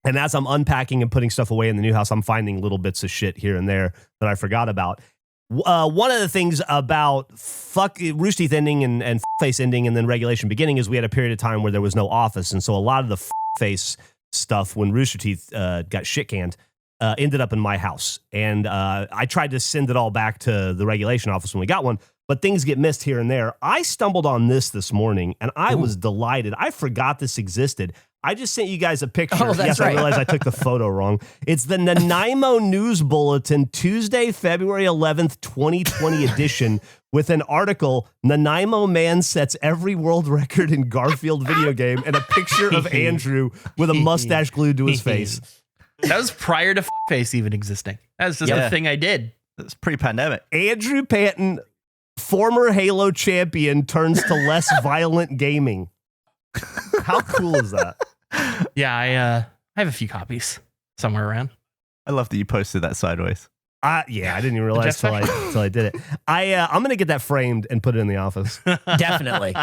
And as I'm unpacking and putting stuff away in the new house, I'm finding little bits of shit here and there that I forgot about. One of the things about Rooster Teeth ending and face ending and then regulation beginning is we had a period of time where there was no office, and so a lot of the face stuff when Rooster Teeth got shit canned. Ended up in my house. And I tried to send it all back to the regulation office when we got one, but things get missed here and there. I stumbled on this morning, and I was delighted. I forgot this existed. I just sent you guys a picture. Oh, that's yes, right. I realized I took the photo wrong. It's the Nanaimo News Bulletin, Tuesday, February 11th, 2020 edition, with an article, Nanaimo man sets every world record in Garfield video game, and a picture of Andrew with a mustache glued to his face. That was prior to face even existing. That was just a thing I did. It's pre-pandemic. Andrew Panton, former Halo champion, turns to less violent gaming. How cool is that? Yeah, I have a few copies somewhere around. I love that you posted that sideways. Yeah, I didn't even realize till I did it. I'm gonna get that framed and put it in the office. Definitely.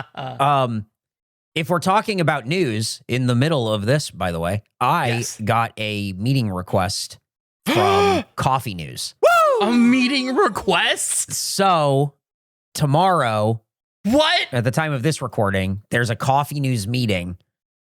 If we're talking about news in the middle of this, by the way, I got a meeting request from Coffee News. A meeting request? So tomorrow, What? at the time of this recording, there's a Coffee News meeting.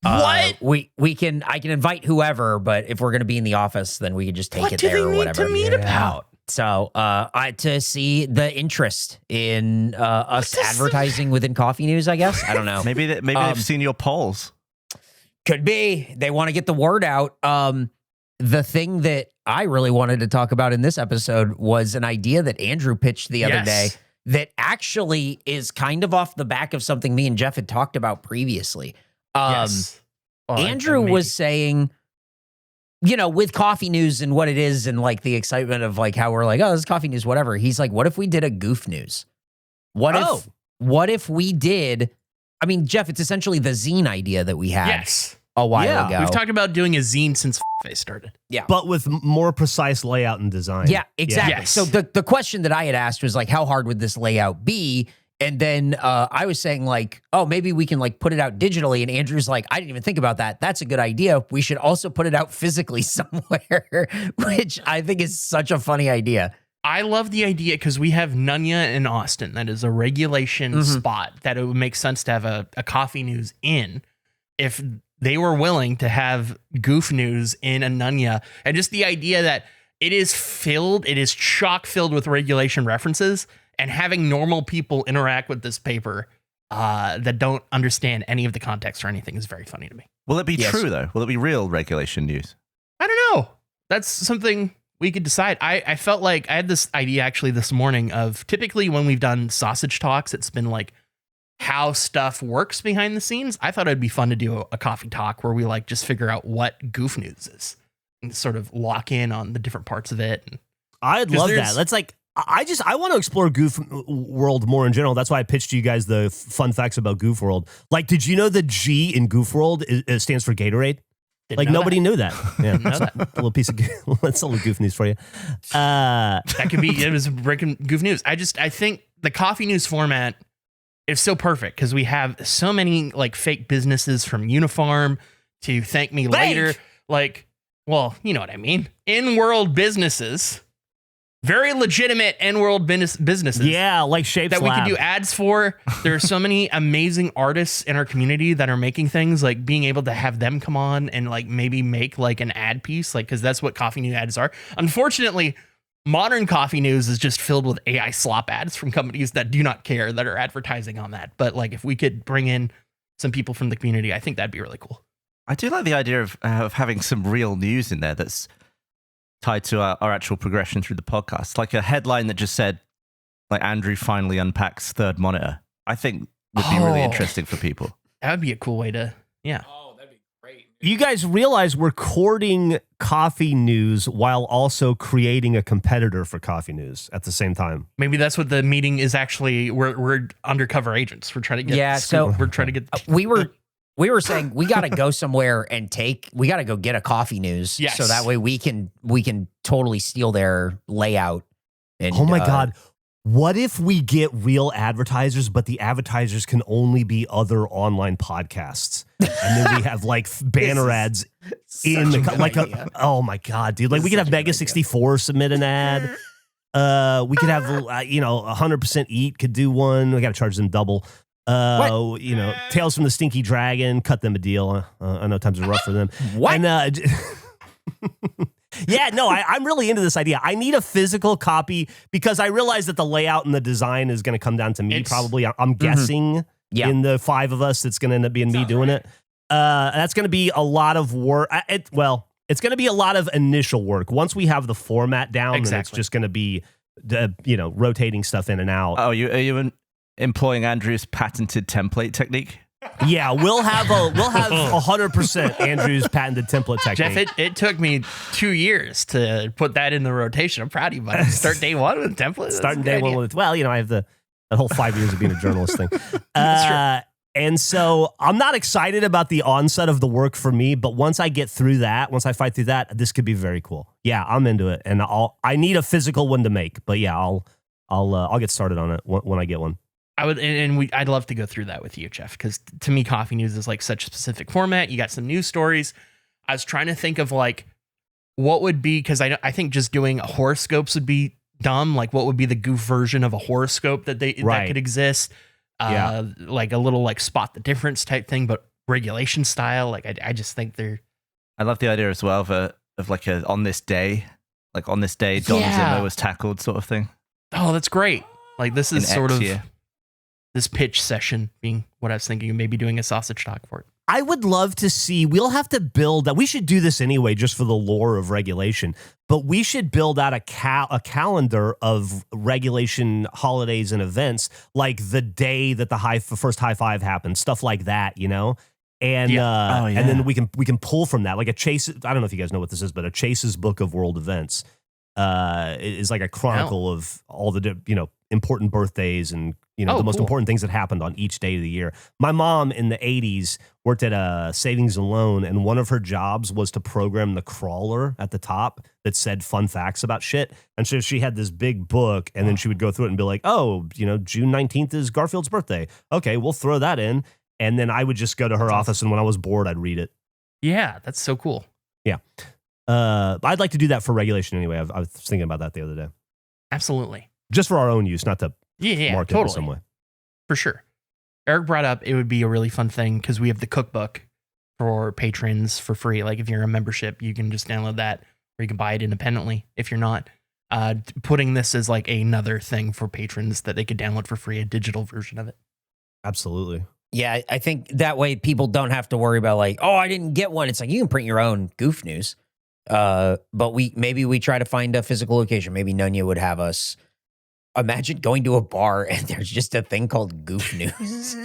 What? I can invite whoever, but if we're going to be in the office, then we can just take What it do there they or need whatever. to meet about? So, to see the interest in us advertising within Coffee News, I guess. I don't know. Maybe they've seen your polls. Could be. They want to get the word out. The thing that I really wanted to talk about in this episode was an idea that Andrew pitched the other day that actually is kind of off the back of something me and Geoff had talked about previously. Yes. Well, Andrew was saying, with Coffee News and what it is and like the excitement of like how we're like, oh, this is Coffee News, whatever. He's like, what if we did a Goof News? What if we did, Geoff, it's essentially the zine idea that we had a while ago. We've talked about doing a zine since face started. Yeah. But with more precise layout and design. Yeah, exactly. Yes. So the question that I had asked was like, how hard would this layout be? And then I was saying like, oh, maybe we can like put it out digitally. And Andrew's like, I didn't even think about that. That's a good idea. We should also put it out physically somewhere, which I think is such a funny idea. I love the idea because we have Nunya in Austin. That is a regulation spot that it would make sense to have a Coffee News in if they were willing to have Goof News in a Nunya. And just the idea that it is chock filled with regulation references, and having normal people interact with this paper that don't understand any of the context or anything is very funny to me. Will it be Yes. true, though? Will it be real regulation news? I don't know. That's something we could decide. I felt like I had this idea actually this morning of typically when we've done sausage talks, it's been like how stuff works behind the scenes. I thought it'd be fun to do a coffee talk where we like just figure out what Goof news is and sort of lock in on the different parts of it. I'd 'Cause love there's- that. Let's like, I want to explore Goof World more in general. That's why I pitched to you guys the fun facts about Goof World. Like, did you know the G in Goof World stands for Gatorade? Didn't Like know nobody knew that. Yeah, know that. a little piece of that's a little Goof news for you. That could be, it was breaking Goof news. I think the coffee news format is so perfect because we have so many like fake businesses from Unifarm to Thank Me Later. Like, well, you know what I mean? In-world businesses, very legitimate in-world businesses. Yeah, like Shapes That we Lab. could do ads for. There are so many amazing artists in our community that are making things, like being able to have them come on and like maybe make like an ad piece, like because that's what coffee news ads are. Unfortunately, modern coffee news is just filled with AI slop ads from companies that do not care, that are advertising on that. But like if we could bring in some people from the community, I think that'd be really cool. I do like the idea of having some real news in there that's tied to our actual progression through the podcast. Like a headline that just said, like, Andrew finally unpacks third monitor. I think would be really Oh. interesting for people. That would be a cool way to, yeah. Oh, that'd be great. You guys realize we're courting coffee news while also creating a competitor for coffee news at the same time. Maybe that's what the meeting is actually. We're undercover agents. We're trying to get. Yeah, so- we're trying to get. We were saying we got to go somewhere and we got to go get a coffee news. Yes. So that way we can totally steal their layout. And, Oh my God. What if we get real advertisers, but the advertisers can only be other online podcasts? And then we have like banner ads in the, like, oh my God, dude. Like we could have Mega 64 submit an ad. We could have, 100% Eat could do one. We got to charge them double. Tales from the Stinky Dragon, cut them a deal. I know times are rough for them. What? And, yeah, no, I'm really into this idea. I need a physical copy because I realize that the layout and the design is going to come down to me. Probably, I'm guessing Yeah. in the five of us, it's going to end up being me doing it. That's going to be a lot of work. It's going to be a lot of initial work. Once we have the format down, then it's Exactly. just going to be, rotating stuff in and out. Oh, are you employing Andrew's patented template technique? Yeah, we'll have 100% Andrew's patented template technique. Jeff, it took me 2 years to put that in the rotation. I'm proud of you, buddy. Start day one with a template. Starting day one with it. Well, I have the whole 5 years of being a journalist thing. That's And so I'm not excited about the onset of the work for me, but once I get through that, once I fight through that, this could be very cool. Yeah, I'm into it, and I need a physical one to make, but yeah, I'll get started on it when I get one. I would, I'd love to go through that with you, Jeff, because to me, coffee news is like such a specific format. You got some news stories. I was trying to think of like what would be, because I think just doing horoscopes would be dumb. Like what would be the Goof version of a horoscope that that could exist? Yeah. Like a little like spot the difference type thing, but regulation style. Like I just think they're. I love the idea as well of like a on this day Don Zimmer was tackled sort of thing. Oh, that's great. Like this is In sort X of year. this pitch session being what I was thinking of, maybe doing a sausage talk for it. I would love to see, we'll have to build that. We should do this anyway, just for the lore of regulation, but we should build out a calendar of regulation holidays and events, like the day that the first high five happened, stuff like that, And and then we can pull from that, like a Chase. I don't know if you guys know what this is, but a Chase's Book of World Events is like a chronicle of all the important birthdays and the most cool. important things that happened on each day of the year. My mom in the 80s worked at a savings and loan, and one of her jobs was to program the crawler at the top that said fun facts about shit. And so she had this big book, and then she would go through it and be like, oh, June 19th is Garfield's birthday. Okay, we'll throw that in. And then I would just go to her office, and when I was bored, I'd read it. Yeah, that's so cool. Yeah. I'd like to do that for regulation anyway. I was thinking about that the other day. Absolutely. Just for our own use, not to Yeah, market in totally. some way. For sure. Eric brought up it would be a really fun thing because we have the cookbook for patrons for free. Like if you're a membership, you can just download that. or you can buy it independently if you're not. Putting this as like another thing for patrons that they could download for free, a digital version of it. Absolutely. Yeah, I think that way people don't have to worry about like, oh, I didn't get one. It's like you can print your own Goof News. But maybe we try to find a physical location. Maybe Nunya would have us. Imagine going to a bar and there's just a thing called Goof News.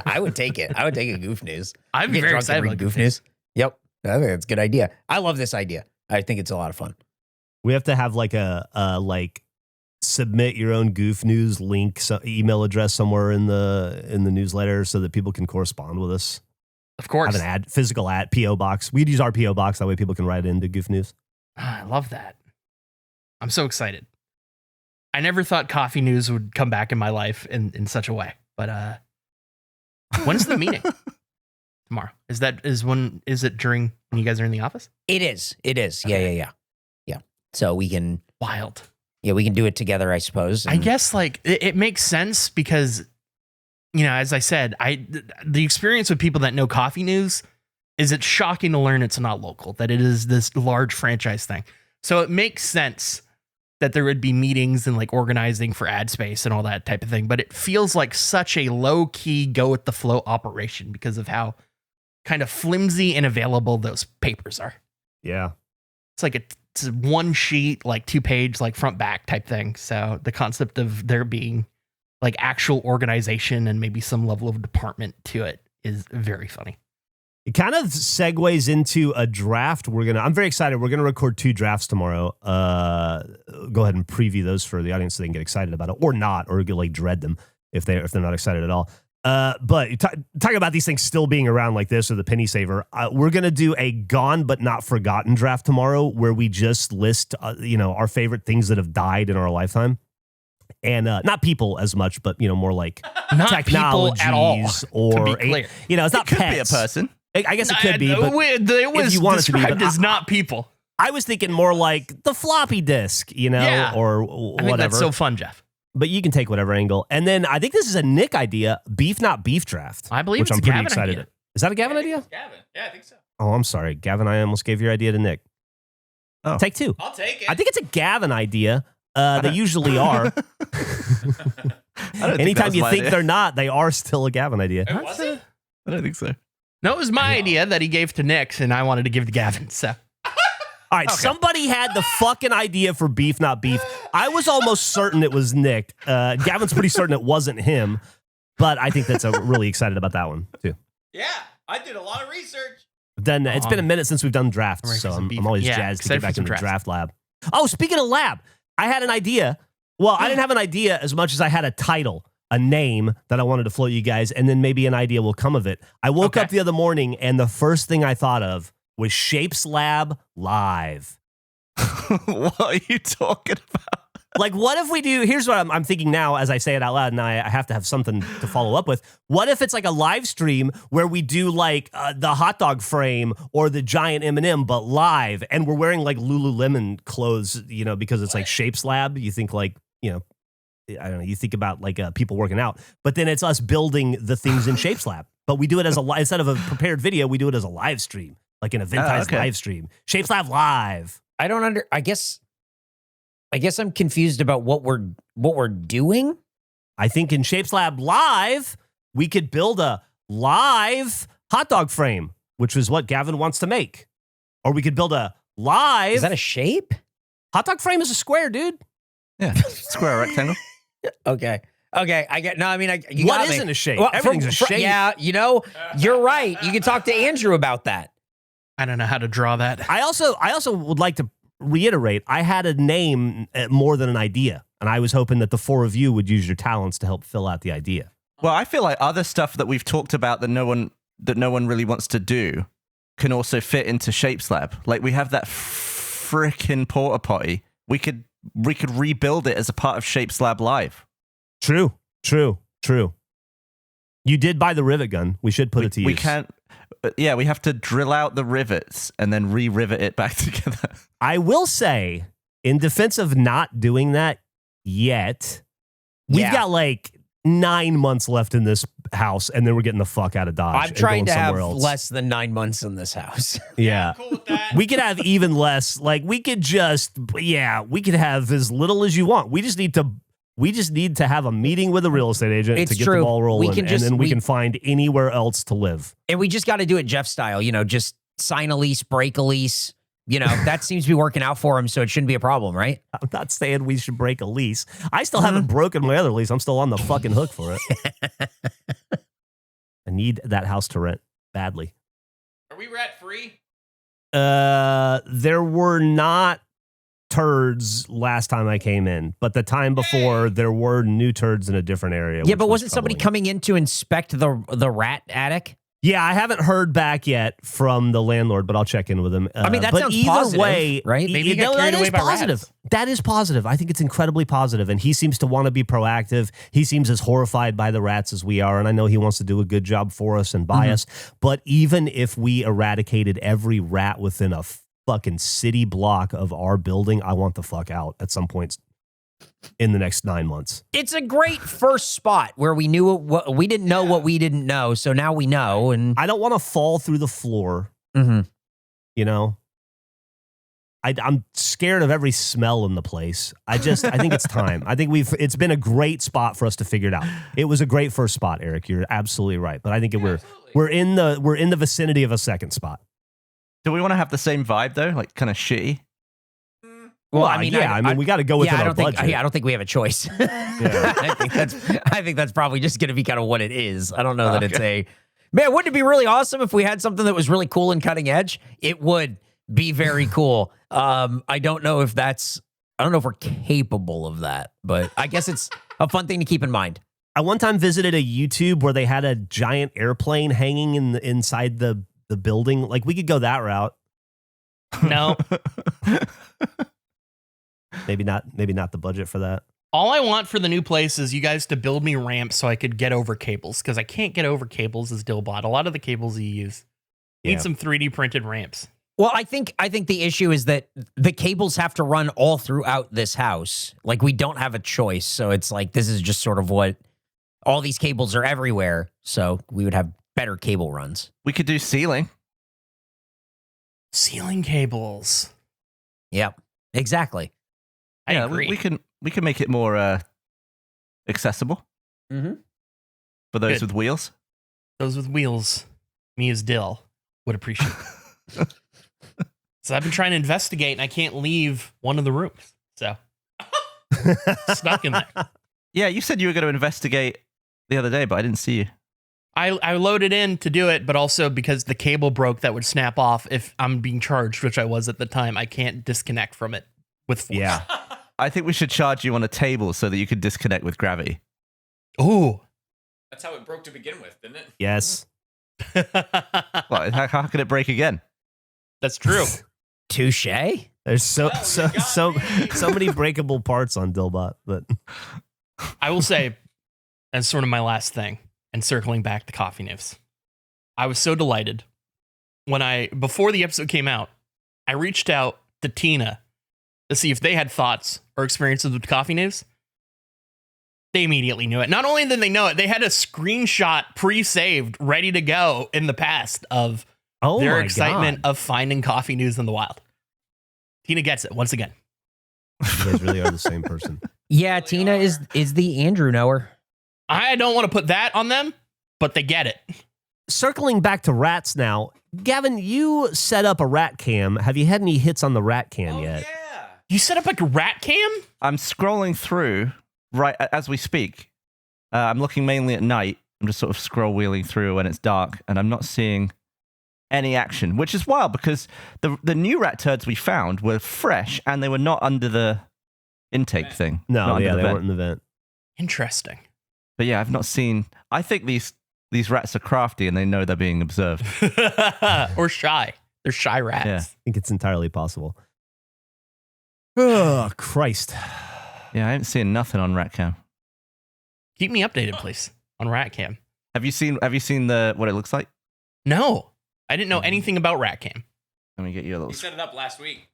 I would take it. I would take a Goof News. I'd be very excited about Goof News. Yep. I think that's a good idea. I love this idea. I think it's a lot of fun. We have to have like a submit your own Goof News link, email address somewhere in the newsletter so that people can correspond with us. Of course. Have an physical PO box. We'd use our PO box. That way people can write it into Goof News. I love that. I'm so excited. I never thought coffee news would come back in my life in such a way. But when's the meeting? Tomorrow. Is it during when you guys are in the office? It is. Okay. Yeah. So we can Wild. Yeah, we can do it together, I suppose. I guess like it makes sense because, as I said, the experience with people that know coffee news is it's shocking to learn it's not local, that it is this large franchise thing. So it makes sense that there would be meetings and like organizing for ad space and all that type of thing. But it feels like such a low key, go with the flow operation because of how kind of flimsy and available those papers are. Yeah. It's like it's one sheet, like 2-page, like front back type thing. So the concept of there being like actual organization and maybe some level of department to it is very funny. It kind of segues into a draft. I'm very excited. We're going to record 2 drafts tomorrow. Go ahead and preview those for the audience so they can get excited about it or not, or like dread them if they're not excited at all. But talking about these things still being around like this or the penny saver, we're going to do a gone but not forgotten draft tomorrow where we just list, our favorite things that have died in our lifetime. And not people as much, but, more like Not technologies people at all, or, to be clear. it's not It could pets. be a person. I guess it could be, but it was you want it to be, described but as not people. I was thinking more like the floppy disk, Yeah. or I think whatever. that's so fun, Geoff. But you can take whatever angle. And then I think this is a Nick idea, beef not beef draft. I believe which it's I'm a pretty Gavin excited. idea. Is that a Gavin idea? Gavin. Yeah, I think so. Oh, I'm sorry, Gavin. I almost gave your idea to Nick. Oh. Take 2. I'll take it. I think it's a Gavin idea. They usually are. Anytime you think they're not, they are still a Gavin idea. It was it? I don't think so. No, it was my idea that he gave to Nick, and I wanted to give to Gavin. So All right, somebody had the fucking idea for beef, not beef. I was almost certain it was Nick. Gavin's pretty certain it wasn't him, but I think that's really excited about that one too. Yeah, I did a lot of research. Then it's been a minute since we've done drafts, Ready for so some I'm beef. always Yeah, jazzed to excited get for back some into the drafts. draft lab. Oh, speaking of lab, I had an idea. Well, I didn't have an idea as much as I had a title, a name that I wanted to float you guys, and then maybe an idea will come of it. I woke up the other morning, and the first thing I thought of was Shapes Lab Live. What are you talking about? Like, what if we do, here's what I'm thinking now as I say it out loud, and I have to have something to follow up with. What if it's like a live stream where we do like the hot dog frame or the giant M&M, but live, and we're wearing like Lululemon clothes, because it's like Shapes Lab. You think like, I don't know, you think about like people working out, but then it's us building the things in Shapes Lab. But we do it as instead of a prepared video, we do it as a live stream, like an eventized live stream. Shapes Lab Live. I guess I'm confused about what we're doing. I think in Shapes Lab Live, we could build a live hot dog frame, which is what Gavin wants to make. Or we could build a live... Is that a shape? Hot dog frame is a square, dude. Yeah, square rectangle. Okay. I get. No, I mean, What isn't a shape? Well, Everything's a shape. Yeah, you're right. You can talk to Andrew about that. I don't know how to draw that. I also would like to reiterate, I had a name more than an idea. And I was hoping that the 4 of you would use your talents to help fill out the idea. Well, I feel like other stuff that we've talked about that no one really wants to do can also fit into Shapes Lab. Like we have that frickin' porta potty. We could rebuild it as a part of Shapes Lab Live. True. You did buy the rivet gun. We should put it to use. We can't. Yeah, we have to drill out the rivets and then re-rivet it back together. I will say, in defense of not doing that yet, we've got like 9 months left in this house, and then we're getting the fuck out of Dodge. I'm and trying going to have somewhere else. less than 9 months in this house. Yeah. Cool with that. We could have even less. Like we could have as little as you want. We just need to have a meeting with a real estate agent It's to get true. the ball rolling, We can just- and then we we- can find anywhere else to live. And we just got to do it Geoff style, just sign a lease, break a lease. That seems to be working out for him, so it shouldn't be a problem, right? I'm not saying we should break a lease. I still haven't broken my other lease. I'm still on the fucking hook for it. I need that house to rent badly. Are we rat free? There were not turds last time I came in, but the time before there were new turds in a different area. Yeah, which but was wasn't somebody troubling. coming in to inspect the rat attic? Yeah, I haven't heard back yet from the landlord, but I'll check in with him. I mean, that but sounds either positive, way, right? Maybe he got carried away by positive. rats. That is positive. I think it's incredibly positive, and he seems to want to be proactive. He seems as horrified by the rats as we are, and I know he wants to do a good job for us and buy us. But even if we eradicated every rat within a fucking city block of our building, I want the fuck out at some point in the next 9 months. It's a great first spot where we knew what we didn't know what we didn't know, so now we know. And I don't want to fall through the floor. Mhm. I'm scared of every smell in the place. I think it's time. I think it's been a great spot for us to figure it out. It was a great first spot, Eric. You're absolutely right. But I think we're in the vicinity of a second spot. Do we want to have the same vibe though? Like kind of shitty? well, we got to go within I our don't think. budget. I don't think we have a choice. I think that's probably just going to be kind of what it is. I don't know that it's a man. Wouldn't it be really awesome if we had something that was really cool and cutting edge? It would be very cool. I don't know if we're capable of that, but I guess it's a fun thing to keep in mind. I one time visited a YouTube where they had a giant airplane hanging inside the building. Like we could go that route. No. Maybe not the budget for that. All I want for the new place is you guys to build me ramps so I could get over cables, because I can't get over cables as dillbot. A lot of the cables you use need some 3D printed ramps. Well, I think the issue is that the cables have to run all throughout this house. Like we don't have a choice. So it's like this is just sort of what all these cables are everywhere. So we would have better cable runs. We could do ceiling. Ceiling cables. Yep. Exactly. I agree. We can make it more accessible for those Good. with wheels. Those with wheels, me as Dill, would appreciate it. So I've been trying to investigate, and I can't leave one of the rooms. So stuck in there. Yeah, you said you were going to investigate the other day, but I didn't see you. I loaded in to do it, but also because the cable broke that would snap off if I'm being charged, which I was at the time, I can't disconnect from it with force. Yeah. I think we should charge you on a table so that you could disconnect with gravity. Ooh. That's how it broke to begin with, didn't it? Yes. Well, how could it break again? That's true. Touche. There's so many breakable parts on Dillbot, but I will say, as sort of my last thing, and circling back to coffee news, I was so delighted when before the episode came out, I reached out to Tina to see if they had thoughts or experiences with coffee news. They immediately knew it. Not only did they know it, they had a screenshot pre-saved, ready to go in the past of their excitement of finding coffee news in the wild. Tina gets it once again. You guys really are the same person. Yeah, Tina is the Andrew knower. I don't want to put that on them, but they get it. Circling back to rats now, Gavin, you set up a rat cam. Have you had any hits on the rat cam yet? Yeah. You set up like a rat cam? I'm scrolling through right as we speak. I'm looking mainly at night. I'm just sort of scroll wheeling through when it's dark, and I'm not seeing any action, which is wild because the new rat turds we found were fresh and they were not under the intake thing. No, Not under yeah, the they vent. weren't in the vent. Interesting. But yeah, I've not seen. I think these rats are crafty and they know they're being observed. Or shy. They're shy rats. Yeah. I think it's entirely possible. Oh, Christ. Yeah, I haven't seen nothing on Ratcam. Keep me updated, please, on Ratcam. Have you seen what it looks like? No, I didn't know anything about Ratcam. Let me get you a You little. set it up last week.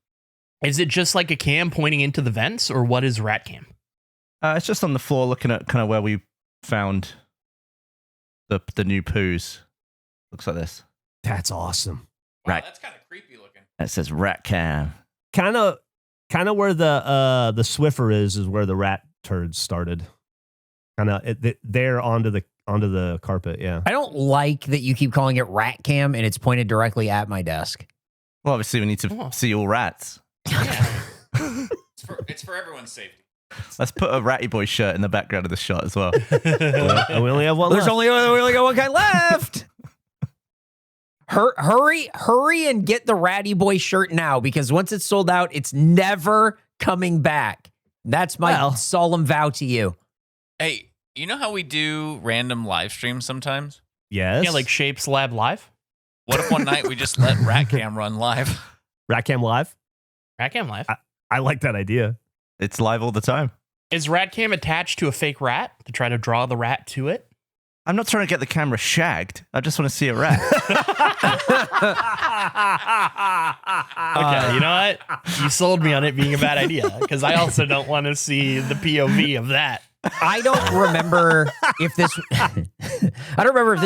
Is it just like a cam pointing into the vents, or what is Ratcam? It's just on the floor, looking at kind of where we found the new poos. Looks like this. That's awesome. Wow, Right. that's kind of creepy looking. It says rat cam. Kind of where the Swiffer is where the rat turds started. Kind of there onto the carpet. Yeah. I don't like that you keep calling it rat cam and it's pointed directly at my desk. Well, obviously we need to see all rats. It's for everyone's safety. Let's put a Ratty Boy shirt in the background of the shot as well. And we only have one. There's left. we only got one guy left. Hurry and get the Ratty Boy shirt now, because once it's sold out, it's never coming back. That's my solemn vow to you. Hey, you know how we do random live streams sometimes? Yes. Yeah, like Shapes Lab Live. What if one night we just let Ratcam run live? Ratcam Live. Ratcam Live. I like that idea. It's live all the time. Is Ratcam attached to a fake rat to try to draw the rat to it? I'm not trying to get the camera shagged. I just want to see a rat. Okay, you know what? You sold me on it being a bad idea, because I also don't want to see the POV of that. I don't remember if this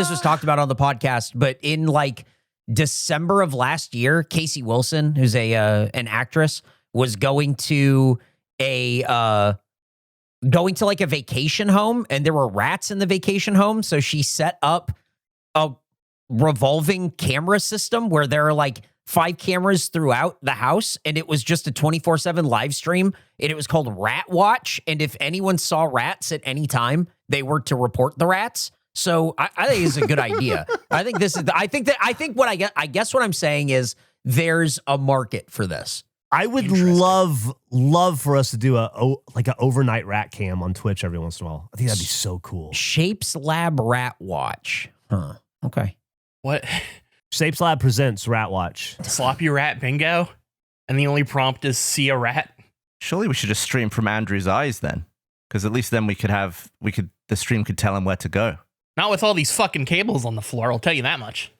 was talked about on the podcast, but in like December of last year, Casey Wilson, who's an actress, was going to like a vacation home, and there were rats in the vacation home. So she set up a revolving camera system where there are like 5 cameras throughout the house, and it was just a 24/7 live stream, and it was called Rat Watch. And if anyone saw rats at any time, they were to report the rats. So I think it's a good idea. I think what I'm saying is there's a market for this. I would love for us to do an overnight rat cam on Twitch every once in a while. I think that'd be so cool. Shapes Lab Rat Watch. Huh. Okay. What? Shapes Lab presents Rat Watch. Sloppy rat bingo? And the only prompt is see a rat? Surely we should just stream from Andrew's eyes then, because at least then the stream could tell him where to go. Not with all these fucking cables on the floor, I'll tell you that much.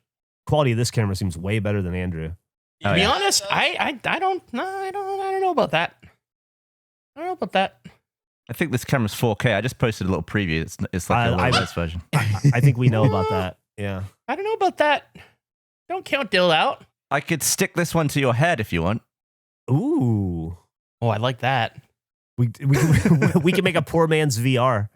Quality of this camera seems way better than Andrew. To be honest, I don't know about that. I don't know about that. I think this camera's 4K. I just posted a little preview. It's like a low-res version. I think we know about that. Yeah. I don't know about that. Don't count Dill out. I could stick this one to your head if you want. Ooh. Oh, I like that. We can make a poor man's VR.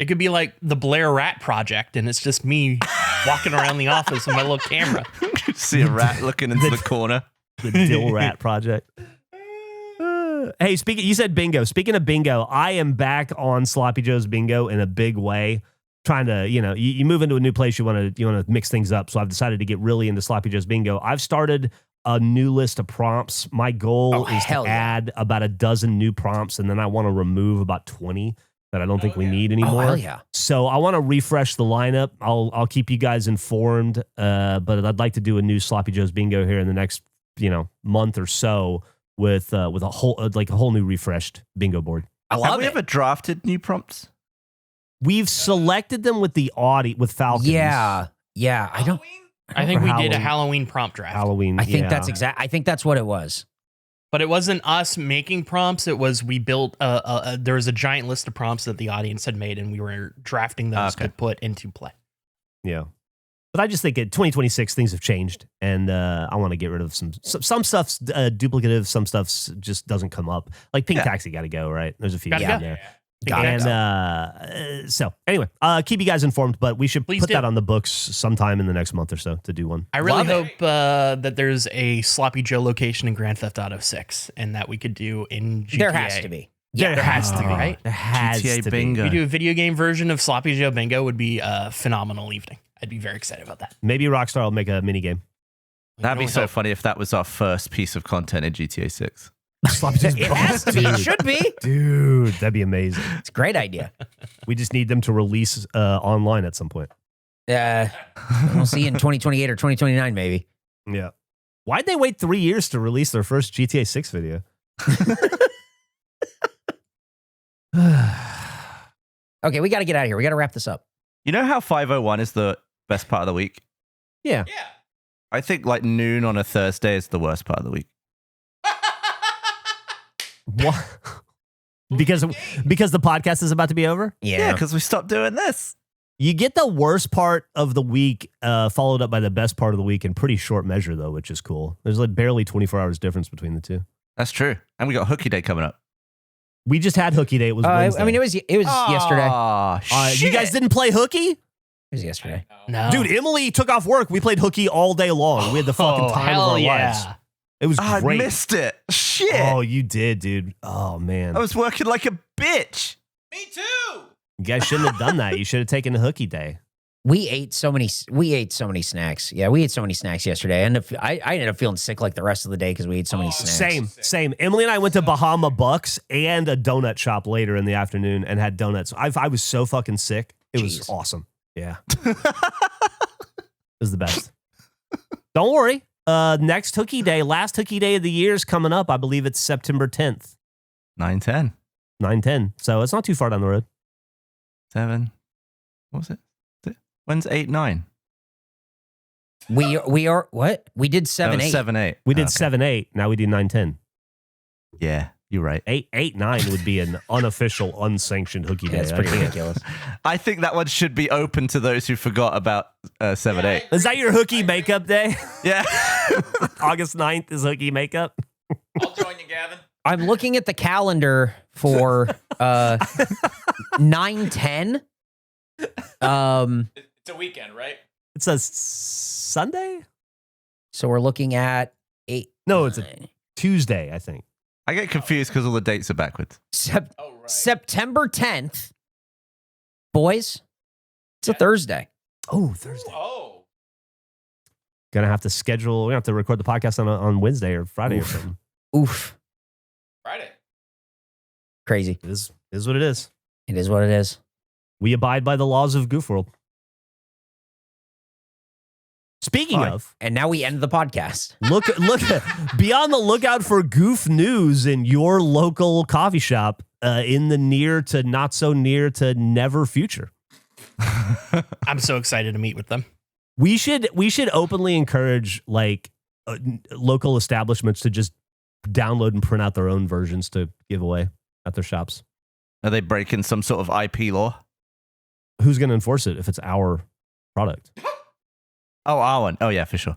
It could be like the Blair Rat Project, and it's just me walking around the office with my little camera. See a rat looking into the corner. The Dill Rat Project. Hey, you said bingo. Speaking of bingo, I am back on Sloppy Joe's bingo in a big way. Trying to, you move into a new place, you want to mix things up. So I've decided to get really into Sloppy Joe's bingo. I've started a new list of prompts. My goal is to add about a dozen new prompts, and then I want to remove about 20 that I don't think we need anymore. Oh, hell yeah. So I want to refresh the lineup. I'll keep you guys informed, but I'd like to do a new Sloppy Joe's bingo here in the next month or so with a whole new refreshed bingo board. I love Have we it. ever drafted new prompts? We've selected them with Falcons. Yeah. I don't. I think we did a Halloween. Halloween prompt draft. Halloween. I think yeah. that's I think that's what it was. But it wasn't us making prompts. It was we built there was a giant list of prompts that the audience had made, and we were drafting those to put into play. Yeah. But I just think in 2026 things have changed, and I want to get rid of some stuff's duplicative, some stuff's just doesn't come up. Like Pink Taxi got to go, right? There's a few Gotta in go. there. Got it. And so anyway, keep you guys informed, but we should Please put do. that on the books sometime in the next month or so to do one. I really Love hope that there's a Sloppy Joe location in Grand Theft Auto 6, and that we could do in GTA. There has to be. There has to be, right? There has GTA to bingo. We do a video game version of Sloppy Joe Bingo would be a phenomenal evening. I'd be very excited about that. be. Maybe Rockstar will make a mini game. That'd be You know, so funny if that was our first piece of content in GTA 6. It has to be. It should be. Dude, that'd be amazing. It's a great idea. We just need them to release online at some point. We'll see you in 2028 or 2029, maybe. Yeah. Why'd they wait 3 years to release their first GTA 6 video? Okay, we got to get out of here. We got to wrap this up. You know how 501 is the best part of the week? Yeah. Yeah. I think like noon on a Thursday is the worst part of the week. What? because the podcast is about to be over. Yeah, because we stopped doing this. You get the worst part of the week followed up by the best part of the week in pretty short measure, though, which is cool. There's like barely 24 hours difference between the two. That's true. And we got Hooky Day coming up. We just had Hooky Day. It was Wednesday. I mean, it was yesterday. Oh, You guys didn't play hooky? It was yesterday. No. Dude, Emily took off work. We played hooky all day long. We had the fucking time of hell our yeah. lives. It was I great. missed it. Shit. Oh, you did, dude. Oh, man. I was working like a bitch. Me too. You guys shouldn't have done that. You should have taken a Hooky Day. We ate so many snacks. Yeah, we ate so many snacks yesterday. And I ended up feeling sick like the rest of the day because we ate so many snacks. Same. Emily and I went to Bahama Bucks and a donut shop later in the afternoon and had donuts. I was so fucking sick. It was awesome. Yeah. It was the best. Don't worry. Next Hooky Day, last Hooky Day of the year is coming up. I believe it's September 10th. 9/10. 9/10. So it's not too far down the road. 7. What was it? When's 8/9? We are what? We did 7/8. 7/8. We did 7/8. Now we do 9/10. Yeah, you're right. 8/9 would be an unofficial, unsanctioned Hooky Day. That's pretty ridiculous. I think that one should be open to those who forgot about 7/8. Is that your Hooky makeup day? Yeah. August 9th is Hooky makeup. I'll join you, Gavin. I'm looking at the calendar for 9/10. It's a weekend, right? It's a Sunday? So we're looking at 8. No, it's a Tuesday, I think. I get confused because all the dates are backwards. Oh, right. September 10th. Boys, it's a Thursday. Oh, Thursday. Oh. Gonna have to schedule. We're gonna have to record the podcast on Wednesday or Friday or something. Oof. Friday. Crazy. It is what it is. It is what it is. We abide by the laws of Goof World. Speaking Fine. of, And now we end the podcast. look, be on the lookout for Goof news in your local coffee shop in the near to not so near to never future. I'm so excited to meet with them. We should openly encourage like local establishments to just download and print out their own versions to give away at their shops. Are they breaking some sort of IP law? Who's going to enforce it if it's our product? Oh, our one. Oh, yeah, for sure.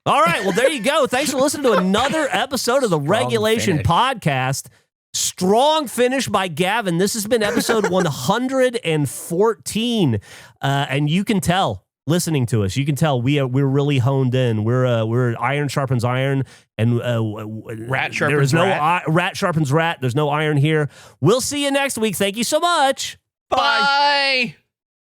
All right. Well, there you go. Thanks for listening to another episode of the Regulation finish. Podcast. Strong finish by Gavin. This has been episode 114. And you can tell, listening to us, you can tell we're really honed in. We're iron sharpens iron, and Rat there is sharpens no rat. rat sharpens rat. There's no iron here. We'll see you next week. Thank you so much. Bye.